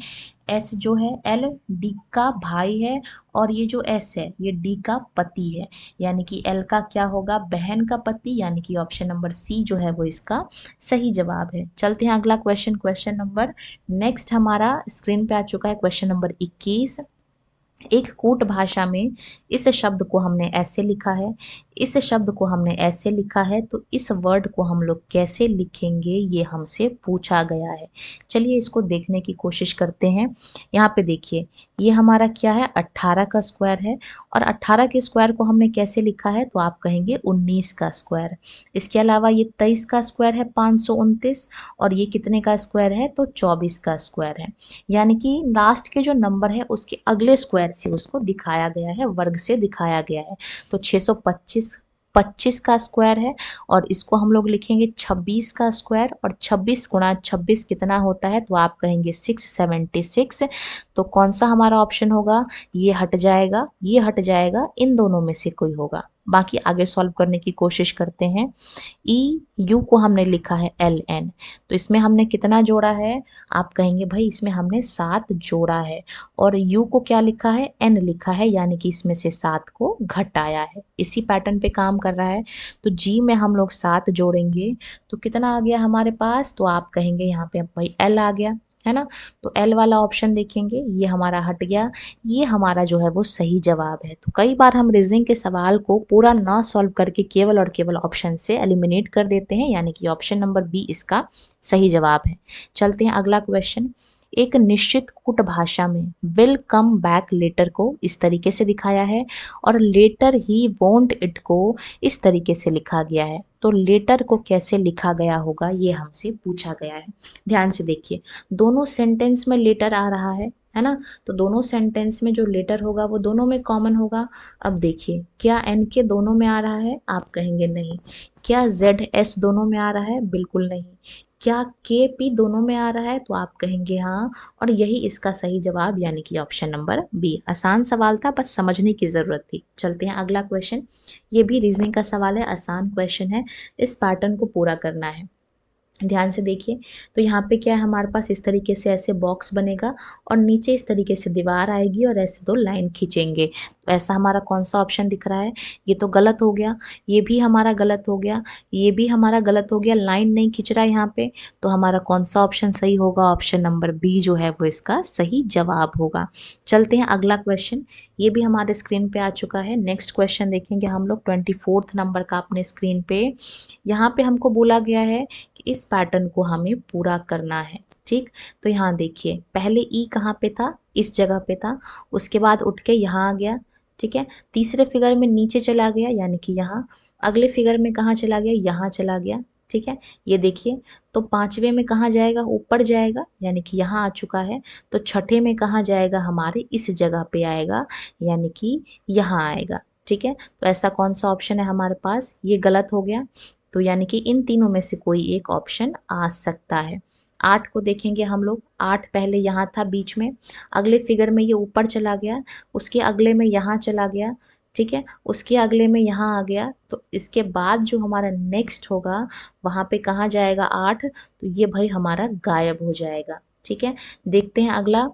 एस जो है एल डी का भाई है, और ये जो एस है ये डी का पति है, यानी कि एल का क्या होगा, बहन का पति, यानी कि ऑप्शन नंबर सी जो है वो इसका सही जवाब है। चलते हैं अगला क्वेश्चन, क्वेश्चन नंबर नेक्स्ट हमारा स्क्रीन पे आ चुका है, क्वेश्चन नंबर 21। एक कूट भाषा में इस शब्द को हमने ऐसे लिखा है, इस शब्द को हमने ऐसे लिखा है, तो इस वर्ड को हम लोग कैसे लिखेंगे ये हमसे पूछा गया है। चलिए इसको देखने की कोशिश करते हैं। यहाँ पे देखिए ये हमारा क्या है, 18 का स्क्वायर है, और 18 के स्क्वायर को हमने कैसे लिखा है, तो आप कहेंगे 19 का स्क्वायर। इसके अलावा ये 23 का स्क्वायर है 529, और ये कितने का स्क्वायर है, तो 24 का स्क्वायर है, यानी कि लास्ट के जो नंबर है उसके अगले स्क्वायर से उसको दिखाया गया है, वर्ग से दिखाया गया है। तो 625 का स्क्वायर है, और इसको हम लोग लिखेंगे 26 का स्क्वायर, और 26 गुणा 26 कितना होता है, तो आप कहेंगे 676। तो कौन सा हमारा ऑप्शन होगा, ये हट जाएगा, ये हट जाएगा, इन दोनों में से कोई होगा। बाकी आगे सॉल्व करने की कोशिश करते हैं। ई यू को हमने लिखा है एल एन, तो इसमें हमने कितना जोड़ा है, आप कहेंगे भाई इसमें हमने 7 जोड़ा है, और यू को क्या लिखा है, एन लिखा है, यानी कि इसमें से 7 को घटाया है, इसी पैटर्न पे काम कर रहा है। तो जी में हम लोग 7 जोड़ेंगे तो कितना आ गया हमारे पास, तो आप कहेंगे यहाँ पे भाई एल आ गया, है ना। तो एल वाला ऑप्शन देखेंगे, ये हमारा हट गया, ये हमारा जो है वो सही जवाब है। तो कई बार हम रीजनिंग के सवाल को पूरा ना सॉल्व करके केवल और केवल ऑप्शन से एलिमिनेट कर देते हैं, यानी कि ऑप्शन नंबर बी इसका सही जवाब है। चलते हैं अगला क्वेश्चन। एक निश्चित कूट भाषा में विल कम बैक लेटर को इस तरीके से दिखाया है और लेटर ही वोंट इट को इस तरीके से लिखा गया है। तो लेटर को कैसे लिखा गया होगा ये हमसे पूछा गया है। ध्यान से देखिए, दोनों सेंटेंस में लेटर आ रहा है ना। तो दोनों सेंटेंस में जो लेटर होगा वो दोनों में कॉमन होगा। अब देखिए, क्या एन के दोनों में आ रहा है, आप कहेंगे नहीं। क्या जेड एस दोनों में आ रहा है, बिल्कुल नहीं। क्या के पी दोनों में आ रहा है, तो आप कहेंगे हाँ। और यही इसका सही जवाब, यानी कि ऑप्शन नंबर बी। आसान सवाल था, बस समझने की जरूरत थी। चलते हैं अगला क्वेश्चन। ये भी रीजनिंग का सवाल है, आसान क्वेश्चन है, इस पैटर्न को पूरा करना है। ध्यान से देखिए, तो यहाँ पे क्या है, हमारे पास इस तरीके से ऐसे बॉक्स बनेगा और नीचे इस तरीके से दीवार आएगी और ऐसे दो लाइन खींचेंगे। तो ऐसा हमारा कौन सा ऑप्शन दिख रहा है, ये तो गलत हो गया, ये भी हमारा गलत हो गया, ये भी हमारा गलत हो गया, लाइन नहीं खींच रहा है यहाँ पे। तो हमारा कौन सा ऑप्शन सही होगा, ऑप्शन नंबर बी जो है वो इसका सही जवाब होगा। चलते हैं अगला क्वेश्चन, ये भी हमारे स्क्रीन पे आ चुका है। नेक्स्ट क्वेश्चन देखेंगे हम लोग 24 नंबर का अपने स्क्रीन पे। यहाँ पे हमको बोला गया है कि इस पैटर्न को हमें पूरा करना है। ठीक, तो यहाँ देखिए, पहले ई कहाँ पे था, इस जगह पे था, उसके बाद उठ के यहाँ आ गया। ठीक है, तीसरे फिगर में नीचे चला गया, यानी कि यहाँ। अगले फिगर में कहाँ चला गया, यहाँ चला गया। ठीक है, ये देखिए, तो पांचवे में कहाँ जाएगा, ऊपर जाएगा, यानी कि यहाँ आ चुका है। तो छठे में कहाँ जाएगा, हमारे इस जगह पे आएगा, यानी कि यहाँ आएगा। ठीक है, तो ऐसा कौन सा ऑप्शन है हमारे पास, ये गलत हो गया। तो यानी कि इन तीनों में से कोई एक ऑप्शन आ सकता है। 8 को देखेंगे हम लोग, 8 पहले यहाँ था बीच में, अगले फिगर में ये ऊपर चला गया, उसके अगले में यहाँ चला गया। ठीक है, उसके अगले में यहाँ आ गया। तो इसके बाद जो हमारा नेक्स्ट होगा, वहाँ पे कहाँ जाएगा 8, तो ये भाई हमारा गायब हो जाएगा। ठीक है, देखते हैं अगला।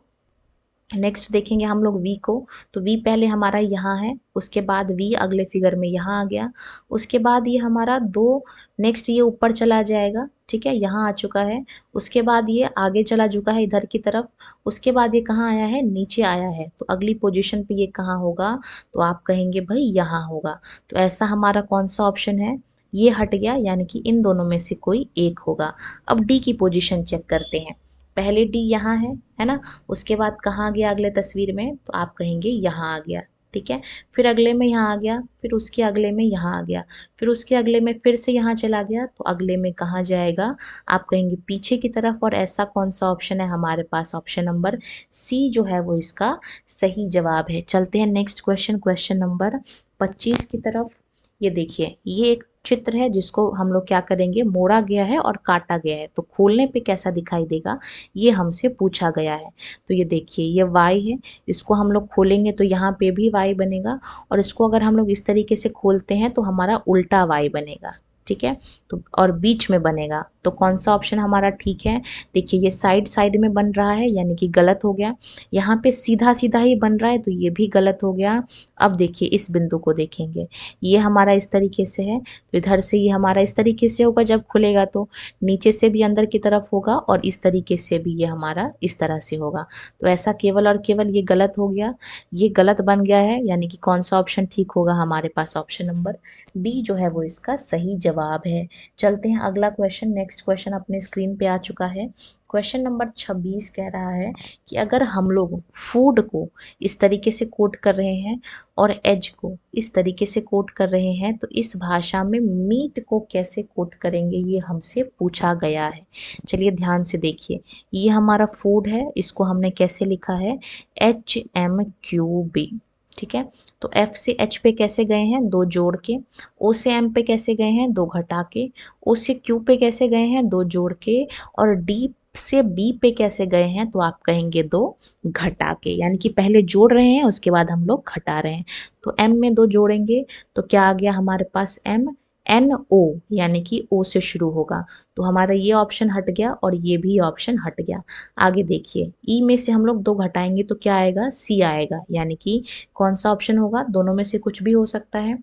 नेक्स्ट देखेंगे हम लोग वी को, तो वी पहले हमारा यहाँ है, उसके बाद वी अगले फिगर में यहाँ आ गया, उसके बाद ये हमारा दो, नेक्स्ट ये ऊपर चला जाएगा। ठीक है, यहाँ आ चुका है, उसके बाद ये आगे चला चुका है इधर की तरफ, उसके बाद ये कहाँ आया है, नीचे आया है। तो अगली पोजीशन पे ये कहाँ होगा, तो आप कहेंगे भाई यहाँ होगा। तो ऐसा हमारा कौन सा ऑप्शन है, ये हट गया, यानी कि इन दोनों में से कोई एक होगा। अब डी की पोजीशन चेक करते हैं। पहले डी यहाँ है ना, उसके बाद कहाँ गया अगले तस्वीर में, तो आप कहेंगे यहाँ आ गया। ठीक है, फिर अगले में यहाँ आ गया, फिर उसके अगले में यहाँ आ गया, फिर उसके अगले में फिर से यहाँ चला गया। तो अगले में कहाँ जाएगा, आप कहेंगे पीछे की तरफ। और ऐसा कौन सा ऑप्शन है हमारे पास, ऑप्शन नंबर सी जो है वो इसका सही जवाब है। चलते हैं नेक्स्ट क्वेश्चन, क्वेश्चन नंबर 25 की तरफ। ये देखिए, ये एक चित्र है जिसको हम लोग क्या करेंगे, मोड़ा गया है और काटा गया है, तो खोलने पे कैसा दिखाई देगा, ये हमसे पूछा गया है। तो ये देखिए, ये y है, इसको हम लोग खोलेंगे तो यहाँ पे भी y बनेगा, और इसको अगर हम लोग इस तरीके से खोलते हैं तो हमारा उल्टा y बनेगा। ठीक है, तो और बीच में बनेगा, तो कौन सा ऑप्शन हमारा ठीक है। देखिए, ये साइड साइड में बन रहा है, यानी कि गलत हो गया। यहाँ पे सीधा सीधा ही बन रहा है, तो ये भी गलत हो गया। अब देखिए, इस बिंदु को देखेंगे, ये हमारा इस तरीके से है, तो इधर से ये हमारा इस तरीके से होगा, जब खुलेगा तो नीचे से भी अंदर की तरफ होगा, और इस तरीके से भी ये हमारा इस तरह से होगा। तो ऐसा केवल और केवल ये गलत हो गया, ये गलत बन गया है, यानी कि कौन सा ऑप्शन ठीक होगा हमारे पास, ऑप्शन नंबर बी जो है वो इसका सही जवाब है। चलते हैं अगला क्वेश्चन। नेक्स्ट क्वेश्चन अपने स्क्रीन पे आ चुका है। क्वेश्चन नंबर 26 कह रहा है कि अगर हम लोग फूड को इस तरीके से कोट कर रहे हैं और एज को इस तरीके से कोट कर रहे हैं, तो इस भाषा में मीट को कैसे कोट करेंगे, ये हमसे पूछा गया है। चलिए ध्यान से देखिए, ये हमारा फूड है, इसको हमने कैसे लिखा है, HMQB। ठीक है, तो F से H पे कैसे गए हैं, दो जोड़ के। O से M पे कैसे गए हैं, दो घटा के। O से Q पे कैसे गए हैं, दो जोड़ के। और D से B पे कैसे गए हैं, तो आप कहेंगे दो घटा के, यानी कि पहले जोड़ रहे हैं उसके बाद हम लोग घटा रहे हैं। तो M में दो जोड़ेंगे तो क्या आ गया हमारे पास, M NO, यानी कि O से शुरू होगा। तो हमारा ये ऑप्शन हट गया और ये भी ऑप्शन हट गया। आगे देखिए, ई में से हम लोग दो घटाएंगे तो क्या आएगा, सी आएगा, यानी कि कौन सा ऑप्शन होगा, दोनों में से कुछ भी हो सकता है।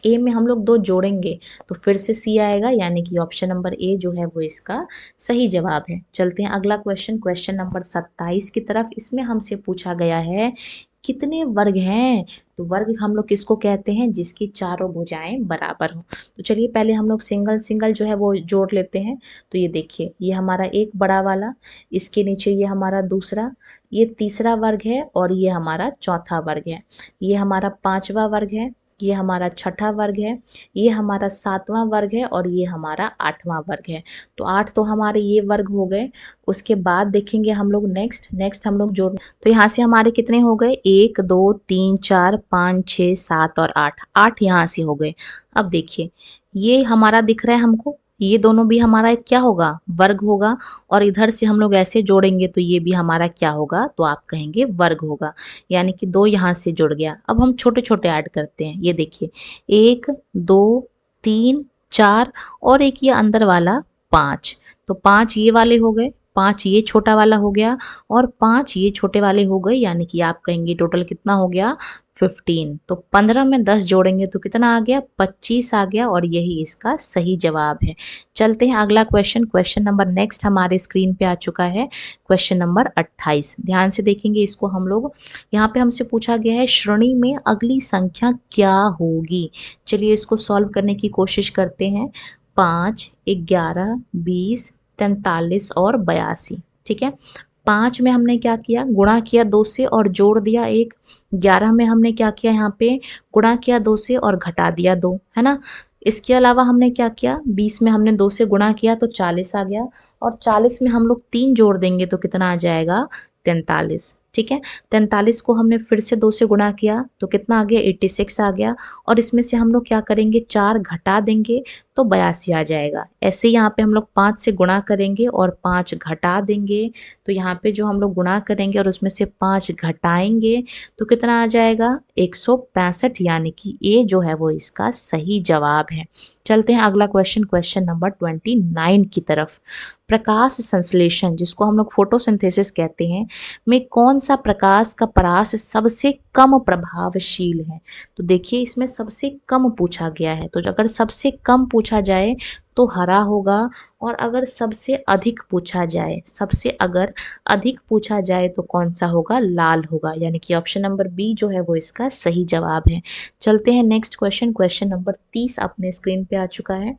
ए में हम लोग 2 जोड़ेंगे तो फिर से सी आएगा, यानी कि ऑप्शन नंबर ए जो है वो इसका सही जवाब है। चलते हैं अगला क्वेश्चन, क्वेश्चन नंबर 27 की तरफ। इसमें हमसे पूछा गया है कितने वर्ग हैं। तो वर्ग हम लोग किसको कहते हैं, जिसकी चारों भुजाएं बराबर हो। तो चलिए पहले हम लोग सिंगल सिंगल जो है वो जोड़ लेते हैं। तो ये देखिए, ये हमारा एक बड़ा वाला, इसके नीचे ये हमारा दूसरा, ये तीसरा वर्ग है और ये हमारा चौथा वर्ग है, ये हमारा पांचवा वर्ग है, ये हमारा छठा वर्ग है, ये हमारा सातवां वर्ग है और ये हमारा आठवां वर्ग है। तो 8 तो हमारे ये वर्ग हो गए। उसके बाद देखेंगे हम लोग नेक्स्ट हम लोग जोड़, तो यहाँ से हमारे कितने हो गए, 1 2 3 4 5 6 7 और 8, 8 यहाँ से हो गए। अब देखिए ये हमारा दिख रहा है हमको, ये दोनों भी हमारा एक क्या होगा, वर्ग होगा। और इधर से हम लोग ऐसे जोड़ेंगे तो ये भी हमारा क्या होगा, तो आप कहेंगे वर्ग होगा, यानी कि 2 यहाँ से जुड़ गया। अब हम छोटे छोटे ऐड करते हैं, ये देखिए 1 2 3 4 और एक ये अंदर वाला 5, तो 5 ये वाले हो गए, 5 ये छोटा वाला हो गया और 5 ये छोटे वाले हो गए, यानी कि आप कहेंगे टोटल कितना हो गया, 15। तो 15 में 10 जोड़ेंगे तो कितना आ गया, 25 आ गया, और यही इसका सही जवाब है। चलते हैं अगला क्वेश्चन, क्वेश्चन नंबर नेक्स्ट हमारे स्क्रीन पे आ चुका है, क्वेश्चन नंबर 28। ध्यान से देखेंगे इसको हम लोग। यहाँ पे हमसे पूछा गया है श्रेणी में अगली संख्या क्या होगी। चलिए इसको सॉल्व करने की कोशिश करते हैं। 5 11 20 43 और 82, ठीक है। 5 में हमने क्या किया, गुणा किया 2 से और जोड़ दिया 1। 11 में हमने क्या किया, यहाँ पे गुणा किया 2 से और घटा दिया 2, है ना। इसके अलावा हमने क्या किया, 20 में हमने 2 से गुणा किया तो 40 आ गया, और 40 में हम लोग 3 जोड़ देंगे तो कितना आ जाएगा, 43, ठीक है। 43 को हमने फिर से 2 से गुणा किया तो कितना आ गया, 86 आ गया, और इसमें से हम लोग क्या करेंगे, 4 घटा देंगे तो 82 आ जाएगा। ऐसे ही यहाँ पे हम लोग 5 से गुणा करेंगे और 5 घटा देंगे, तो यहाँ पे जो हम लोग गुणा करेंगे और उसमें से 5 घटाएंगे तो कितना आ जाएगा, 165, यानी कि ये जो है वो इसका सही जवाब है। चलते हैं अगला क्वेश्चन, क्वेश्चन नंबर 29 की तरफ। प्रकाश संश्लेषण, जिसको हम लोग फोटोसिंथेसिस कहते हैं, में कौन सा प्रकाश का परास सबसे कम प्रभावशील है। तो देखिए इसमें सबसे कम पूछा गया है, तो अगर सबसे कम पूछा जाए तो हरा होगा, और अगर सबसे अधिक पूछा जाए, सबसे अगर अधिक पूछा जाए तो कौन सा होगा, लाल होगा, यानी कि ऑप्शन नंबर बी जो है वो इसका सही जवाब है। चलते हैं नेक्स्ट क्वेश्चन, क्वेश्चन नंबर 30 अपने स्क्रीन पे आ चुका है।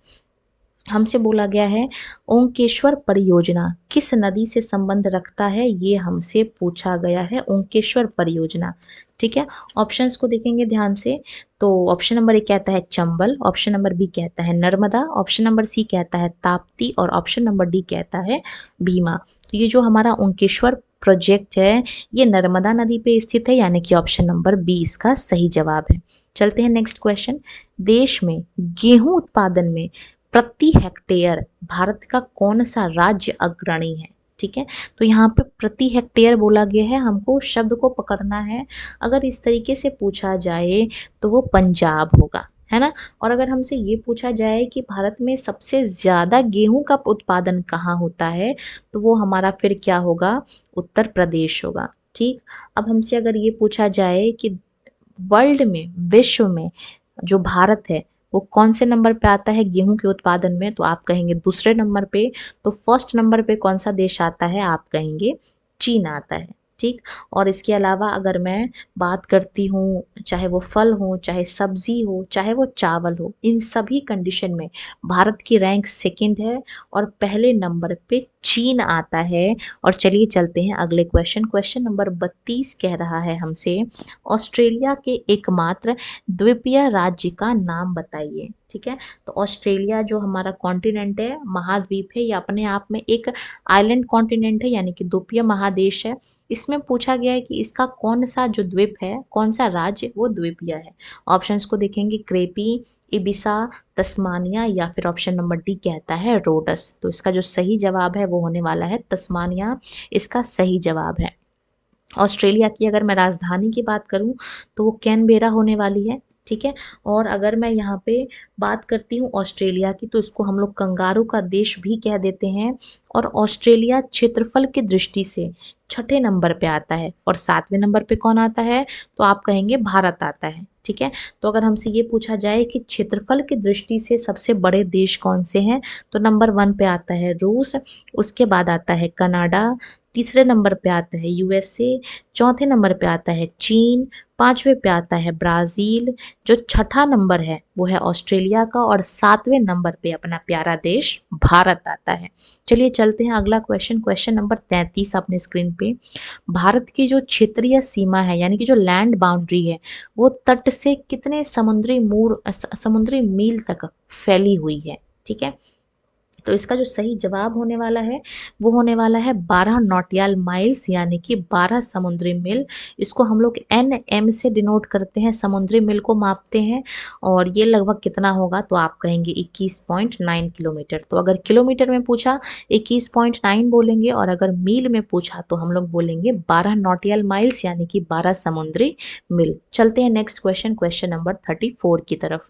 हमसे बोला गया है ओंकेश्वर परियोजना किस नदी से संबंध रखता है, ये हमसे पूछा गया है, ओंकेश्वर परियोजना, ठीक है। ऑप्शंस को देखेंगे ध्यान से, तो ऑप्शन नंबर ए कहता है चंबल, ऑप्शन नंबर बी कहता है नर्मदा, ऑप्शन नंबर सी कहता है ताप्ती, और ऑप्शन नंबर डी कहता है भीमा। तो ये जो हमारा ओंकेश्वर प्रोजेक्ट है ये नर्मदा नदी पे स्थित है, यानी कि ऑप्शन नंबर बी इसका सही जवाब है। चलते हैं नेक्स्ट क्वेश्चन। देश में गेहूं उत्पादन में प्रति हेक्टेयर भारत का कौन सा राज्य अग्रणी है, ठीक है। तो यहाँ पे प्रति हेक्टेयर बोला गया है, हमको शब्द को पकड़ना है। अगर इस तरीके से पूछा जाए तो वो पंजाब होगा, है ना। और अगर हमसे ये पूछा जाए कि भारत में सबसे ज्यादा गेहूं का उत्पादन कहाँ होता है, तो वो हमारा फिर क्या होगा, उत्तर प्रदेश होगा, ठीक। अब हमसे अगर ये पूछा जाए कि वर्ल्ड में, विश्व में जो भारत है वो कौन से नंबर पे आता है गेहूं के उत्पादन में, तो आप कहेंगे दूसरे नंबर पे। तो फर्स्ट नंबर पे कौन सा देश आता है, आप कहेंगे चीन आता है, ठीक। और इसके अलावा अगर मैं बात करती हूँ, चाहे वो फल हो, चाहे सब्जी हो, चाहे वो चावल हो, इन सभी कंडीशन में भारत की रैंक सेकंड है और पहले नंबर पे चीन आता है। और चलिए चलते हैं अगले क्वेश्चन, क्वेश्चन नंबर 32 कह रहा है हमसे ऑस्ट्रेलिया के एकमात्र द्वीपीय राज्य का नाम बताइए, ठीक है। तो ऑस्ट्रेलिया जो हमारा कॉन्टिनेंट है, महाद्वीप है, ये अपने आप में एक आइलैंड कॉन्टिनेंट है, यानी कि द्वीपीय महादेश है। इसमें पूछा गया है कि इसका कौन सा जो द्वीप है, कौन सा राज्य वो द्वीपीय है। ऑप्शंस को देखेंगे, क्रेपी, इबिसा, तस्मानिया, या फिर ऑप्शन नंबर डी कहता है रोडस। तो इसका जो सही जवाब है वो होने वाला है तस्मानिया, इसका सही जवाब है। ऑस्ट्रेलिया की अगर मैं राजधानी की बात करूं तो वो कैनबेरा होने वाली है, ठीक है। और अगर मैं यहाँ पे बात करती हूँ ऑस्ट्रेलिया की, तो इसको हम लोग कंगारू का देश भी कह देते हैं। और ऑस्ट्रेलिया क्षेत्रफल की दृष्टि से छठे नंबर पे आता है। और सातवें नंबर पे कौन आता है, तो आप कहेंगे भारत आता है। ठीक है। तो अगर हमसे ये पूछा जाए कि क्षेत्रफल की दृष्टि से सबसे बड़े देश कौन से हैं, तो नंबर 1 पे आता है रूस, उसके बाद आता है कनाडा, तीसरे नंबर पे आता है यूएसए, चौथे नंबर पे आता है चीन, पांचवे पे आता है ब्राजील, जो छठा नंबर है वो है ऑस्ट्रेलिया का, और सातवें नंबर पे अपना प्यारा देश भारत आता है। चलिए चलते हैं अगला क्वेश्चन, क्वेश्चन नंबर 33 अपने स्क्रीन पे। भारत की जो क्षेत्रीय सीमा है यानी कि जो लैंड बाउंड्री है, वो तट से कितने समुद्री मील तक फैली हुई है। ठीक है। तो इसका जो सही जवाब होने वाला है वो होने वाला है 12 नॉटियाल माइल्स यानी कि 12 समुद्री मील। इसको हम लोग NM से डिनोट करते हैं, समुद्री मील को मापते हैं। और ये लगभग कितना होगा, तो आप कहेंगे 21.9 किलोमीटर। तो अगर किलोमीटर में पूछा 21.9 बोलेंगे, और अगर मील में पूछा तो हम लोग बोलेंगे 12 नॉटियल माइल्स यानी कि 12 समुद्री मील। चलते हैं नेक्स्ट क्वेश्चन, क्वेश्चन नंबर 34 की तरफ।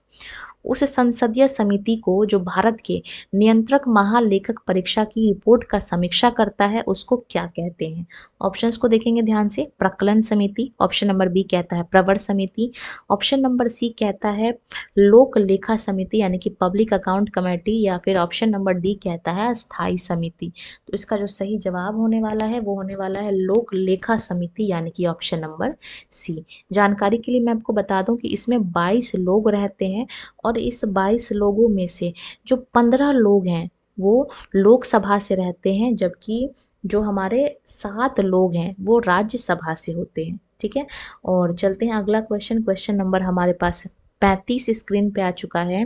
उस संसदीय समिति को जो भारत के नियंत्रक महालेखक परीक्षा की रिपोर्ट का समीक्षा करता है उसको क्या कहते हैं। ऑप्शंस को देखेंगे ध्यान से। प्रकलन समिति, ऑप्शन नंबर बी कहता है प्रवर समिति, ऑप्शन नंबर सी कहता है लोक लेखा समिति यानी कि पब्लिक अकाउंट कमेटी, या फिर ऑप्शन नंबर डी कहता है स्थायी समिति। तो इसका जो सही जवाब होने वाला है वो होने वाला है लोक लेखा समिति यानी कि ऑप्शन नंबर सी। जानकारी के लिए मैं आपको बता दूं कि इसमें 22 लोग रहते हैं, और इस 22 लोगों में से जो 15 लोग हैं वो लोकसभा से रहते हैं, जबकि जो हमारे 7 लोग हैं वो राज्यसभा से होते हैं। ठीक है। और चलते हैं अगला क्वेश्चन, क्वेश्चन नंबर हमारे पास 35 स्क्रीन पे आ चुका है।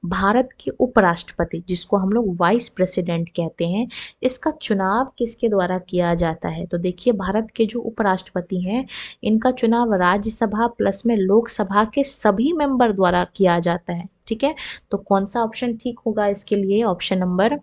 भारत के उपराष्ट्रपति जिसको हम लोग वाइस प्रेसिडेंट कहते हैं, इसका चुनाव किसके द्वारा किया जाता है। तो देखिए भारत के जो उपराष्ट्रपति हैं इनका चुनाव राज्यसभा प्लस में लोकसभा के सभी मेंबर द्वारा किया जाता है। ठीक है। तो कौन सा ऑप्शन ठीक होगा इसके लिए, ऑप्शन नंबर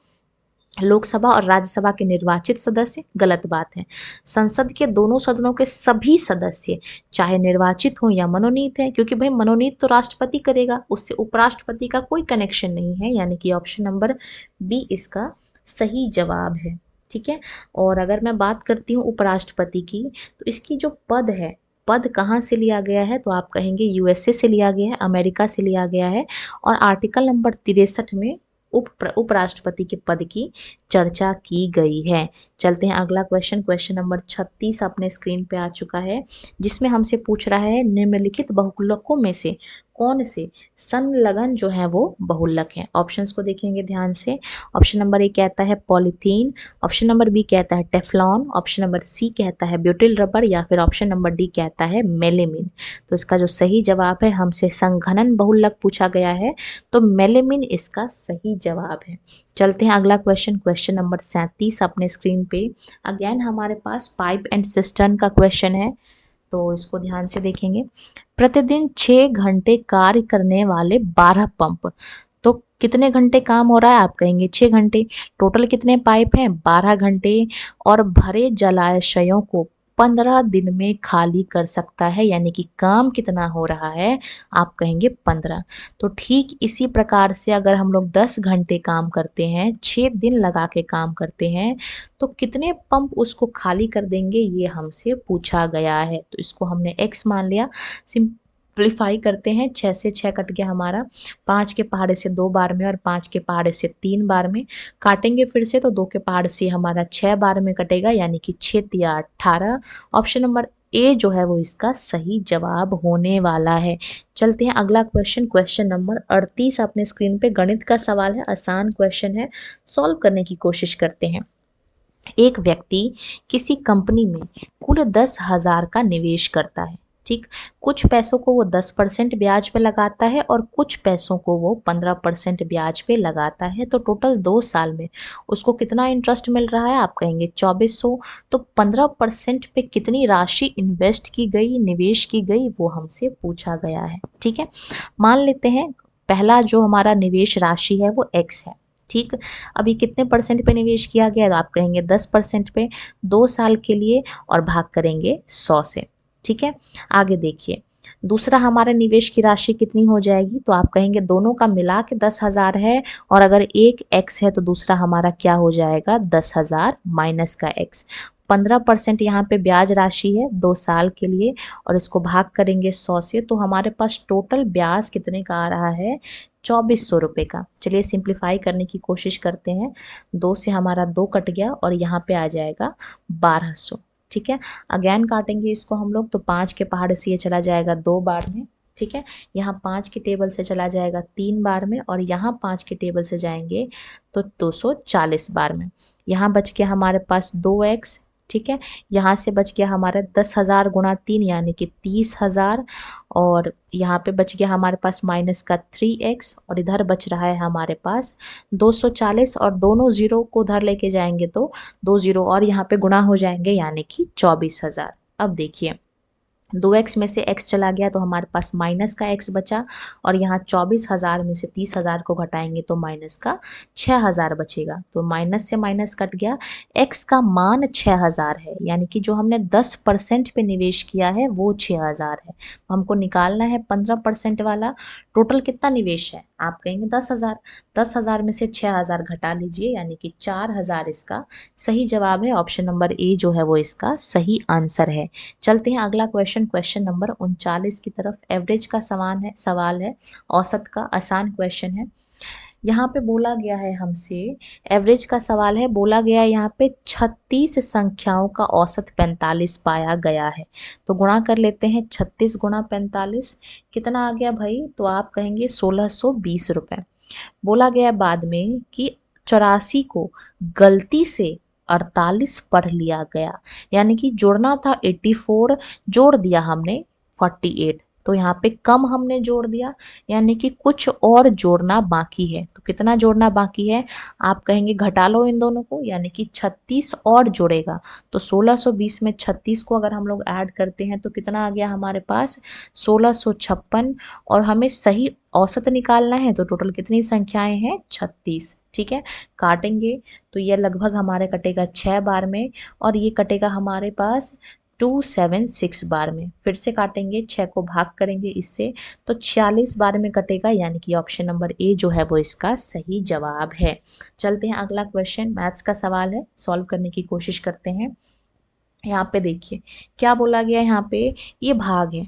लोकसभा और राज्यसभा के निर्वाचित सदस्य, गलत बात है। संसद के दोनों सदनों के सभी सदस्य चाहे निर्वाचित हो या मनोनीत है, क्योंकि भाई मनोनीत तो राष्ट्रपति करेगा, उससे उपराष्ट्रपति का कोई कनेक्शन नहीं है, यानी कि ऑप्शन नंबर बी इसका सही जवाब है। ठीक है। और अगर मैं बात करती हूँ उपराष्ट्रपति की, तो इसकी जो पद है, पद कहाँ से लिया गया है, तो आप कहेंगे यूएसए से लिया गया है, अमेरिका से लिया गया है। और आर्टिकल नंबर 63 में उपराष्ट्रपति के पद की चर्चा की गई है। चलते हैं अगला क्वेश्चन, क्वेश्चन नंबर 36 अपने स्क्रीन पे आ चुका है, जिसमें हमसे पूछ रहा है निम्नलिखित बहुलकों में से कौन से संलग्न जो है वो बहुलक है। ऑप्शंस को देखेंगे ध्यान से। ऑप्शन नंबर ए कहता है पॉलीथीन, ऑप्शन नंबर बी कहता है टेफ्लॉन, ऑप्शन नंबर सी कहता है ब्यूटिल रबर, या फिर ऑप्शन नंबर डी कहता है मेलेमिन। तो इसका जो सही जवाब है, हमसे संघनन बहुलक पूछा गया है, तो मेलेमिन इसका सही जवाब है। चलते हैं अगला क्वेश्चन, क्वेश्चन नंबर 37 अपने स्क्रीन पे। अगेन हमारे पास पाइप एंड सिस्टर्न का क्वेश्चन है, तो इसको ध्यान से देखेंगे। प्रतिदिन 6 घंटे कार्य करने वाले 12 पंप, तो कितने घंटे काम हो रहा है, आप कहेंगे 6 घंटे। टोटल कितने पाइप हैं, 12 घंटे। और भरे जलाशयों को 15 दिन में खाली कर सकता है, यानी कि काम कितना हो रहा है, आप कहेंगे 15। तो ठीक इसी प्रकार से अगर हम लोग 10 घंटे काम करते हैं, 6 दिन लगा के काम करते हैं, तो कितने पंप उसको खाली कर देंगे, ये हमसे पूछा गया है। तो इसको हमने x मान लिया। सिंप्लीफाई करते हैं, 6 से 6 कट गया हमारा, 5 के पहाड़े से 2 बार में और 5 के पहाड़े से 3 बार में काटेंगे फिर से, तो 2 के पहाड़ से हमारा 6 बार में कटेगा, यानी कि 6 तिया 18। ऑप्शन नंबर ए जो है वो इसका सही जवाब होने वाला है। चलते हैं अगला क्वेश्चन, क्वेश्चन नंबर 38 अपने स्क्रीन पे। गणित का सवाल है, आसान क्वेश्चन है, सॉल्व करने की कोशिश करते हैं। एक व्यक्ति किसी कंपनी में कुल 10,000 का निवेश करता है। ठीक, कुछ पैसों को वो 10% ब्याज पे लगाता है और कुछ पैसों को वो 15% ब्याज पे लगाता है। तो टोटल 2 साल में उसको कितना इंटरेस्ट मिल रहा है, आप कहेंगे 2400। तो 15% पे कितनी राशि इन्वेस्ट की गई, निवेश की गई, वो हमसे पूछा गया है। ठीक है। मान लेते हैं पहला जो हमारा निवेश राशि है वो x है। ठीक, अभी कितने परसेंट पे निवेश किया गया, तो आप कहेंगे 10% पे, 2 साल के लिए, और भाग करेंगे 100 से। ठीक है। आगे देखिए, दूसरा हमारे निवेश की राशि कितनी हो जाएगी, तो आप कहेंगे दोनों का मिला के 10,000 है, और अगर एक x है तो दूसरा हमारा क्या हो जाएगा 10,000 माइनस का x। 15% यहाँ पे ब्याज राशि है 2 साल के लिए, और इसको भाग करेंगे 100 से, तो हमारे पास टोटल ब्याज कितने का आ रहा है 2400 रुपये का। चलिए सिंप्लीफाई करने की कोशिश करते हैं। 2 से हमारा 2 कट गया और यहाँ पे आ जाएगा 1200। ठीक है, अगेन काटेंगे इसको हम लोग, तो 5 के पहाड़ से ये चला जाएगा 2 बार में। ठीक है, यहाँ 5 के टेबल से चला जाएगा 3 बार में, और यहाँ 5 के टेबल से जाएंगे तो 240 बार में। यहाँ बच गया हमारे पास 2x। ठीक है, यहाँ से बच गया हमारा 10,000 गुणा 3 यानी कि 30,000, और यहाँ पे बच गया हमारे पास माइनस का 3x, और इधर बच रहा है हमारे पास 240, और दोनों जीरो को उधर लेके जाएंगे तो 2 जीरो और यहाँ पे गुणा हो जाएंगे यानी कि 24,000। अब देखिए 2x में से x चला गया तो हमारे पास माइनस का x बचा, और यहाँ 24,000 में से 30,000 को घटाएंगे तो माइनस का 6,000 बचेगा। तो माइनस से माइनस कट गया, x का मान 6,000 है, यानी कि जो हमने 10% पे निवेश किया है वो 6,000 है। हमको निकालना है 15% वाला। टोटल कितना निवेश है, आप कहेंगे 10,000। 10,000 में से 6,000 घटा लीजिए, यानी कि 4,000 इसका सही जवाब है। ऑप्शन नंबर ए जो है वो इसका सही आंसर है। चलते हैं अगला क्वेश्चन नंबर 39 की तरफ। एवरेज का सवाल है, औसत का आसान क्वेश्चन है। यहाँ पे बोला गया है हमसे, एवरेज का सवाल है, बोला गया है यहाँ पे 36 संख्याओं का औसत 45 पाया गया है। तो गुणा कर लेते हैं, 36 गुणा 45 कितना आ गया भाई, तो आप कहेंगे 1620 रुपये। बोला गया बाद में कि 84 को गलती से 48 पढ़ लिया गया, यानी कि जोड़ना था 84, जोड़ दिया हमने 48, तो यहाँ पे कम हमने जोड़ दिया, यानी कि कुछ और जोड़ना बाकी है। तो कितना जोड़ना बाकी है, आप कहेंगे घटा लो इन दोनों को, यानी कि 36 और जोड़ेगा। तो 1620 में 36 को अगर हम लोग ऐड करते हैं तो कितना आ गया हमारे पास 1656, और हमें सही औसत निकालना है तो टोटल कितनी संख्याएं हैं 36। ठीक है, काटेंगे तो ये लगभग हमारे कटेगा 6 बार में, और ये कटेगा हमारे पास 276 बार में। फिर से काटेंगे, 6 को भाग करेंगे इससे तो 46 बार में कटेगा, यानी कि ऑप्शन नंबर ए जो है वो इसका सही जवाब है। चलते हैं अगला क्वेश्चन, मैथ्स का सवाल है, सॉल्व करने की कोशिश करते हैं। यहाँ पे देखिए क्या बोला गया है, यहाँ पे ये भाग है।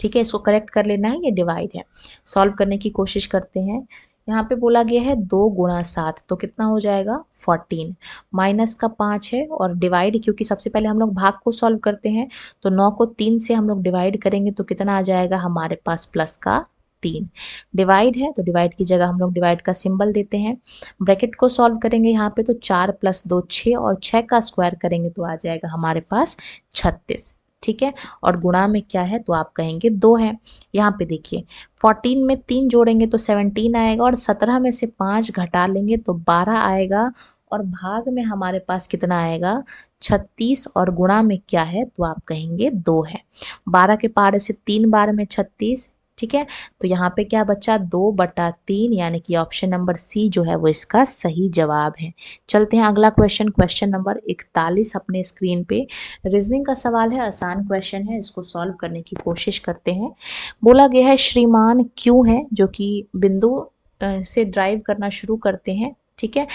ठीक है, इसको करेक्ट कर लेना है, ये डिवाइड है। सॉल्व करने की कोशिश करते हैं। यहाँ पे बोला गया है 2 गुणा 7, तो कितना हो जाएगा 14, माइनस का 5 है, और डिवाइड, क्योंकि सबसे पहले हम लोग भाग को सॉल्व करते हैं, तो 9 को 3 से हम लोग डिवाइड करेंगे तो कितना आ जाएगा हमारे पास प्लस का 3। डिवाइड है तो डिवाइड की जगह हम लोग डिवाइड का सिंबल देते हैं। ब्रैकेट को सॉल्व करेंगे यहाँ पे तो 4 + 2 6, और 6 का स्क्वायर करेंगे तो आ जाएगा हमारे पास 36। ठीक है, और गुणा में क्या है, तो आप कहेंगे 2 है। यहाँ पे देखिए 14 में 3 जोड़ेंगे तो 17 आएगा, और 17 में से 5 घटा लेंगे तो 12 आएगा, और भाग में हमारे पास कितना आएगा 36, और गुणा में क्या है, तो आप कहेंगे 2 है। 12 के पारे से 3 बार में 36। ठीक है, तो यहाँ पे क्या बचा 2/3, यानी कि ऑप्शन नंबर सी जो है वो इसका सही जवाब है। चलते हैं अगला क्वेश्चन नंबर 41 अपने स्क्रीन पे। रीजनिंग का सवाल है, आसान क्वेश्चन है, इसको सॉल्व करने की कोशिश करते हैं। बोला गया है श्रीमान क्यों है, जो कि बिंदु से ड्राइव करना शुरू करते हैं। ठीक है,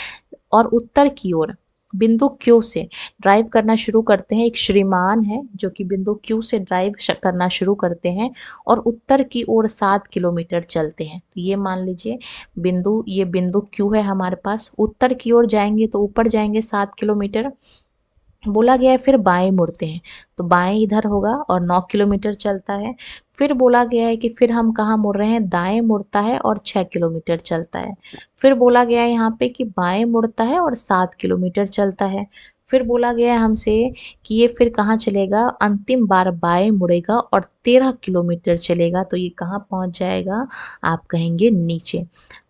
और उत्तर की ओर बिंदु क्यू से ड्राइव करना शुरू करते हैं। एक श्रीमान है जो कि बिंदु क्यू से ड्राइव करना शुरू करते हैं, और उत्तर की ओर 7 किलोमीटर चलते हैं। तो ये मान लीजिए ये बिंदु क्यू है हमारे पास, उत्तर की ओर जाएंगे तो ऊपर जाएंगे 7 किलोमीटर। बोला गया है फिर बाएं मुड़ते हैं, तो बाएं इधर होगा और 9 किलोमीटर चलता है। फिर बोला गया है कि फिर हम कहाँ मुड़ रहे हैं, दाएं मुड़ता है और 6 किलोमीटर चलता है। फिर बोला गया है यहाँ पे कि बाएं मुड़ता है और 7 किलोमीटर चलता है। फिर बोला गया है हमसे कि ये फिर कहाँ चलेगा, अंतिम बार बाएं मुड़ेगा और 13 किलोमीटर चलेगा। तो ये कहाँ पहुँच जाएगा, आप कहेंगे नीचे।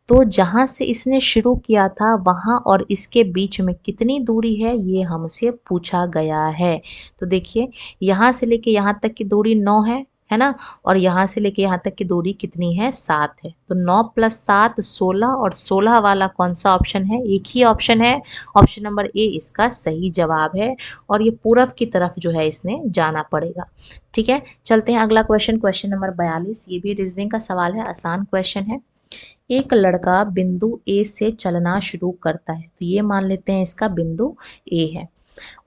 तो जहाँ से इसने शुरू किया था वहाँ और इसके बीच में कितनी दूरी है, ये हमसे पूछा गया है। तो देखिए यहाँ से लेके यहाँ तक की दूरी 9 है, है ना। और यहाँ से लेके यहाँ तक की दूरी कितनी है, 7 है। तो 9 + 7 16, और 16 वाला कौन सा ऑप्शन है, एक ही ऑप्शन है, ऑप्शन नंबर ए इसका सही जवाब है। और ये पूरब की तरफ जो है इसने जाना पड़ेगा। ठीक है, चलते हैं अगला क्वेश्चन, क्वेश्चन नंबर 42। ये भी रीजनिंग का सवाल है, आसान क्वेश्चन है। एक लड़का बिंदु ए से चलना शुरू करता है, तो ये मान लेते हैं इसका बिंदु ए है,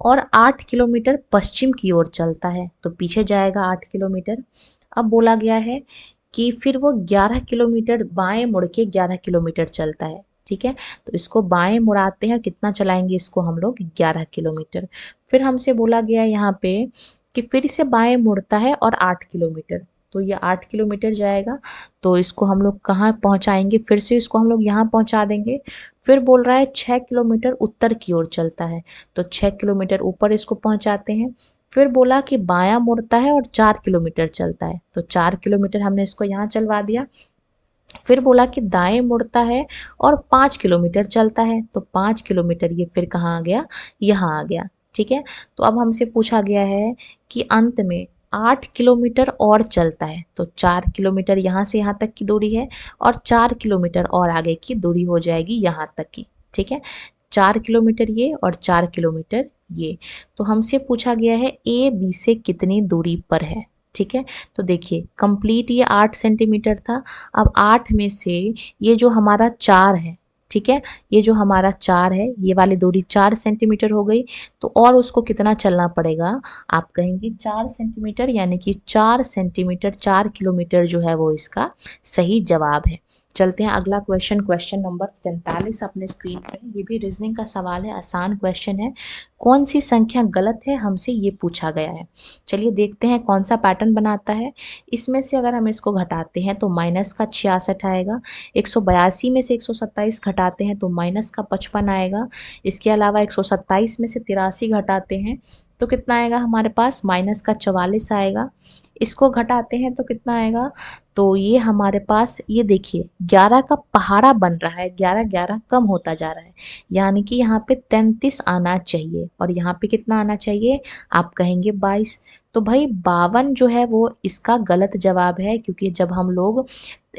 और 8 किलोमीटर पश्चिम की ओर चलता है, तो पीछे जाएगा 8 किलोमीटर। अब बोला गया है कि फिर वो 11 किलोमीटर बाएं मुड़ के 11 किलोमीटर चलता है। ठीक है, तो इसको बाएं मुड़ाते हैं, कितना चलाएंगे इसको हम लोग, 11 किलोमीटर। फिर हमसे बोला गया यहाँ पे कि फिर से बाएं मुड़ता है और 8 किलोमीटर, तो ये 8 किलोमीटर जाएगा। तो इसको हम लोग कहाँ पहुँचाएंगे, फिर से इसको हम लोग यहाँ पहुँचा देंगे। फिर बोल रहा है 6 किलोमीटर उत्तर की ओर चलता है, तो 6 किलोमीटर ऊपर इसको पहुँचाते हैं। फिर बोला कि बायां मुड़ता है और 4 किलोमीटर चलता है, तो 4 किलोमीटर हमने इसको यहाँ चलवा दिया। फिर बोला कि दाएं मुड़ता है और 5 किलोमीटर चलता है, तो 5 किलोमीटर ये फिर कहाँ आ गया, यहाँ आ गया। ठीक है, तो अब हमसे पूछा गया है कि अंत में 8 किलोमीटर और चलता है, तो 4 किलोमीटर यहाँ से यहाँ तक की दूरी है, और 4 किलोमीटर और आगे की दूरी हो जाएगी यहाँ तक की। ठीक है, 4 किलोमीटर ये और 4 किलोमीटर ये। तो हमसे पूछा गया है ए बी से कितनी दूरी पर है। ठीक है, तो देखिए कंप्लीट ये 8 सेंटीमीटर था। अब 8 में से ये जो हमारा 4 है, ठीक है, ये जो हमारा 4 है, ये वाली दूरी 4 सेंटीमीटर हो गई। तो और उसको कितना चलना पड़ेगा, आप कहेंगे 4 सेंटीमीटर, यानी कि 4 सेंटीमीटर 4 किलोमीटर जो है वो इसका सही जवाब है। चलते हैं अगला क्वेश्चन, क्वेश्चन नंबर 43 अपने स्क्रीन पर। ये भी रीजनिंग का सवाल है, आसान क्वेश्चन है। कौन सी संख्या गलत है, हमसे ये पूछा गया है। चलिए देखते हैं कौन सा पैटर्न बनाता है। इसमें से अगर हम इसको घटाते हैं तो माइनस का 66 आएगा। 182 में से 127 घटाते हैं तो माइनस का 55 आएगा। इसके अलावा 127 में से 83 घटाते हैं तो कितना आएगा हमारे पास, माइनस का 44 आएगा। इसको घटाते हैं तो कितना आएगा, तो ये हमारे पास, ये देखिए 11 का पहाड़ा बन रहा है, 11 11 कम होता जा रहा है, यानी कि यहाँ पे 33 आना चाहिए, और यहाँ पे कितना आना चाहिए, आप कहेंगे 22। तो भाई 52 जो है वो इसका गलत जवाब है, क्योंकि जब हम लोग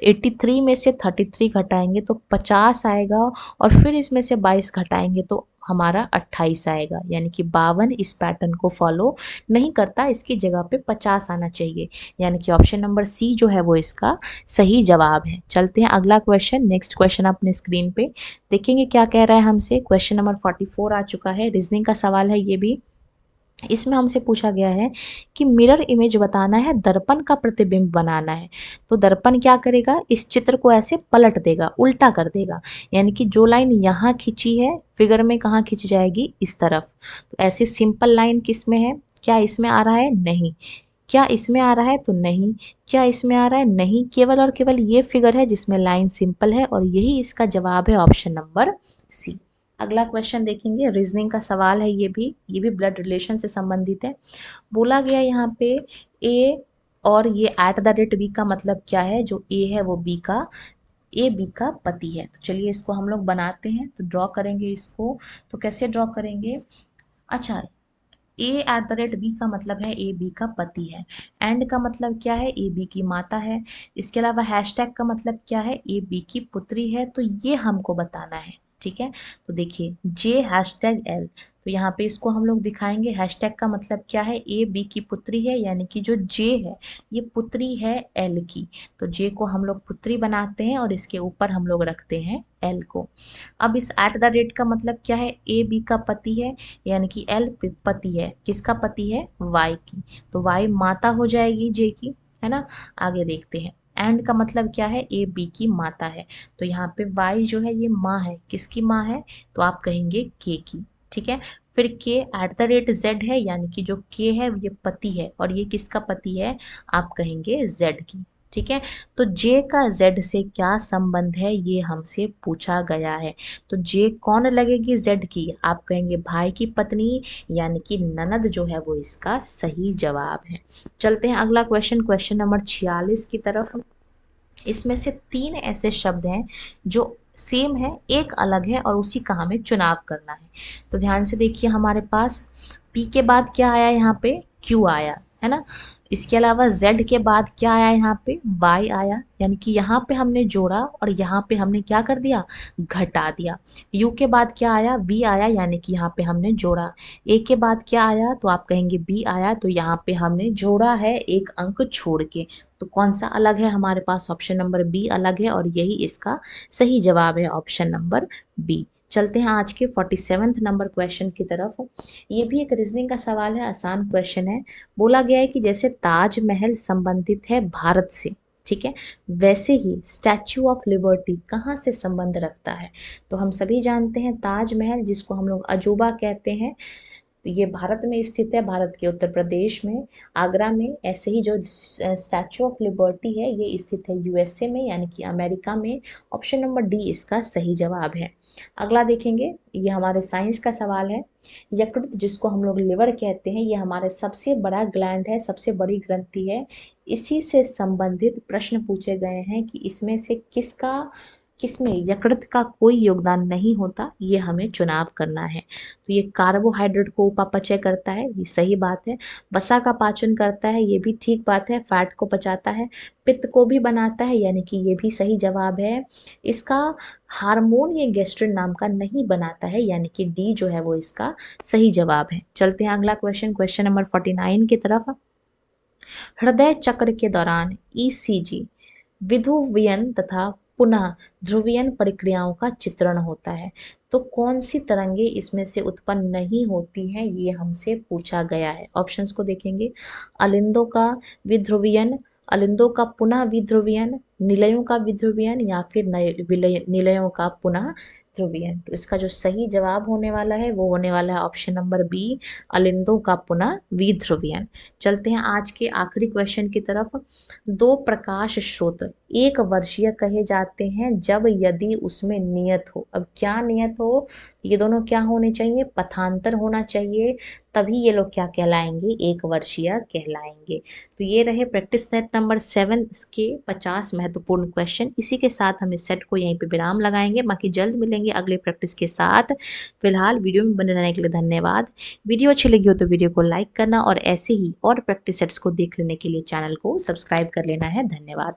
83 में से 33 घटाएंगे तो 50 आएगा, और फिर इसमें से 22 घटाएंगे तो हमारा 28 आएगा, यानी कि 52 इस पैटर्न को फॉलो नहीं करता, इसकी जगह पे 50 आना चाहिए, यानी कि ऑप्शन नंबर सी जो है वो इसका सही जवाब है। चलते हैं अगला क्वेश्चन, नेक्स्ट क्वेश्चन अपने स्क्रीन पे देखेंगे क्या कह रहा है हमसे। क्वेश्चन नंबर 44 आ चुका है, रीजनिंग का सवाल है ये भी। इसमें हमसे पूछा गया है कि मिरर इमेज बताना है, दर्पण का प्रतिबिंब बनाना है। तो दर्पण क्या करेगा, इस चित्र को ऐसे पलट देगा, उल्टा कर देगा, यानी कि जो लाइन यहाँ खींची है फिगर में कहाँ खींची जाएगी, इस तरफ। तो ऐसी सिंपल लाइन किस में है, क्या इसमें आ रहा है, नहीं। क्या इसमें आ रहा है, तो नहीं। क्या इसमें आ रहा है, नहीं। केवल और केवल ये फिगर है जिसमें लाइन सिंपल है, और यही इसका जवाब है, ऑप्शन नंबर सी। अगला क्वेश्चन देखेंगे, रीजनिंग का सवाल है ये भी ब्लड रिलेशन से संबंधित है। बोला गया यहाँ पे ए और ये @b का मतलब क्या है, जो ए है वो ए बी का पति है। तो चलिए इसको हम लोग बनाते हैं, तो ड्रॉ करेंगे इसको। तो कैसे ड्रॉ करेंगे, अच्छा, A@B का मतलब है ए बी का पति है। एंड का मतलब क्या है, ए बी की माता है। इसके अलावा हैशटैग का मतलब क्या है, ए बी की पुत्री है। तो ये हमको बताना है, ठीक है। तो देखिए J#L, तो यहाँ पे इसको हम लोग दिखाएंगे। हैशटैग का मतलब क्या है, ए बी की पुत्री है, यानी कि जो J है ये पुत्री है L की। तो J को हम लोग पुत्री बनाते हैं और इसके ऊपर हम लोग रखते हैं L को। अब इस @ का मतलब क्या है, ए बी का पति है, यानी कि L पति है, किसका पति है, Y की। तो Y माता हो जाएगी J की, है ना। आगे देखते हैं, एंड का मतलब क्या है, ए बी की माता है। तो यहाँ पे Y जो है ये माँ है, किसकी माँ है, तो आप कहेंगे K की, ठीक है। फिर K@Z है, यानी कि जो K है ये पति है, और ये किसका पति है, आप कहेंगे Z की, ठीक है। तो J का Z से क्या संबंध है, ये हमसे पूछा गया है। तो J कौन लगेगी Z की, आप कहेंगे भाई की पत्नी, यानी कि ननद जो है वो इसका सही जवाब है। चलते हैं अगला क्वेश्चन, क्वेश्चन नंबर 46 की तरफ। इसमें से 3 ऐसे शब्द हैं जो सेम है, एक अलग है, और उसी का हमें चुनाव करना है। तो ध्यान से देखिए, हमारे पास P के बाद क्या आया, यहाँ पे Q आया, है ना। इसके अलावा z के बाद क्या आया, यहाँ पे y आया, यानी कि यहाँ पे हमने जोड़ा और यहाँ पे हमने क्या कर दिया, घटा दिया। u के बाद क्या आया, v आया, यानी कि यहाँ पे हमने जोड़ा। a के बाद क्या आया, तो आप कहेंगे b आया, तो यहाँ पे हमने जोड़ा है एक अंक छोड़ के। तो कौन सा अलग है हमारे पास, ऑप्शन नंबर बी अलग है, और यही इसका सही जवाब है, ऑप्शन नंबर बी। चलते हैं आज के 47वें नंबर क्वेश्चन की तरफ। ये भी एक रीजनिंग का सवाल है, आसान क्वेश्चन है। बोला गया है कि जैसे ताजमहल संबंधित है भारत से, ठीक है, वैसे ही स्टैच्यू ऑफ लिबर्टी कहाँ से संबंध रखता है। तो हम सभी जानते हैं ताजमहल, जिसको हम लोग अजूबा कहते हैं, तो ये भारत में स्थित है, भारत के उत्तर प्रदेश में, आगरा में। ऐसे ही जो स्टैच्यू ऑफ लिबर्टी है ये स्थित है यूएसए में, यानी कि अमेरिका में। ऑप्शन नंबर डी इसका सही जवाब है। अगला देखेंगे, ये हमारे साइंस का सवाल है। यकृत, जिसको हम लोग लिवर कहते हैं, ये हमारे सबसे बड़ा ग्लैंड है, सबसे बड़ी ग्रंथि है। इसी से संबंधित प्रश्न पूछे गए हैं कि इसमें से किसमें यकृत का कोई योगदान नहीं होता, ये हमें चुनाव करना है। तो ये कार्बोहाइड्रेट को उपापचय करता है, ये सही बात है। वसा का पाचन करता है, ये भी ठीक बात है। फैट को पचाता है, पित्त को भी बनाता है, यानी कि ये भी सही जवाब है। इसका हार्मोन ये गैस्ट्रिन नाम का नहीं बनाता है, यानी कि डी जो है वो इसका सही जवाब है। चलते हैं अगला क्वेश्चन, क्वेश्चन नंबर 49 की तरफ। हृदय चक्र के दौरान ईसीजी विध्रुवीयन तथा पुनः ध्रुवीयन प्रक्रियाओं का चित्रण होता है। तो कौन सी तरंगे इसमें से उत्पन्न नहीं होती हैं, ये हमसे पूछा गया है। ऑप्शंस को देखेंगे, अलिंदों का विध्रुवीयन, अलिंदों का पुनः विध्रुवीयन, निलयों का विध्रुवीयन, या फिर निलयों का पुनः ध्रुवीयन। तो इसका जो सही जवाब होने वाला है वो होने वाला है ऑप्शन नंबर बी, अलिंदों का पुनः विध्रुवीयन। चलते हैं आज के आखिरी क्वेश्चन की तरफ। दो प्रकाश स्रोत एक वर्षीय कहे जाते हैं जब यदि उसमें नियत हो। अब क्या नियत हो, ये दोनों क्या होने चाहिए, पथांतर होना चाहिए, तभी ये लोग क्या कहलाएंगे, एक वर्षीय कहलाएंगे। तो ये रहे प्रैक्टिस सेट नंबर 7 के 50 महत्वपूर्ण क्वेश्चन। इसी के साथ हम इस सेट को यहीं पे विराम लगाएंगे, बाकी जल्द मिलेंगे अगले प्रैक्टिस के साथ। फिलहाल वीडियो में बने रहने के लिए धन्यवाद। वीडियो अच्छी लगी हो तो वीडियो को लाइक करना, और ऐसे ही और प्रैक्टिस सेट्स को देख लेने के लिए चैनल को सब्सक्राइब कर लेना है। धन्यवाद।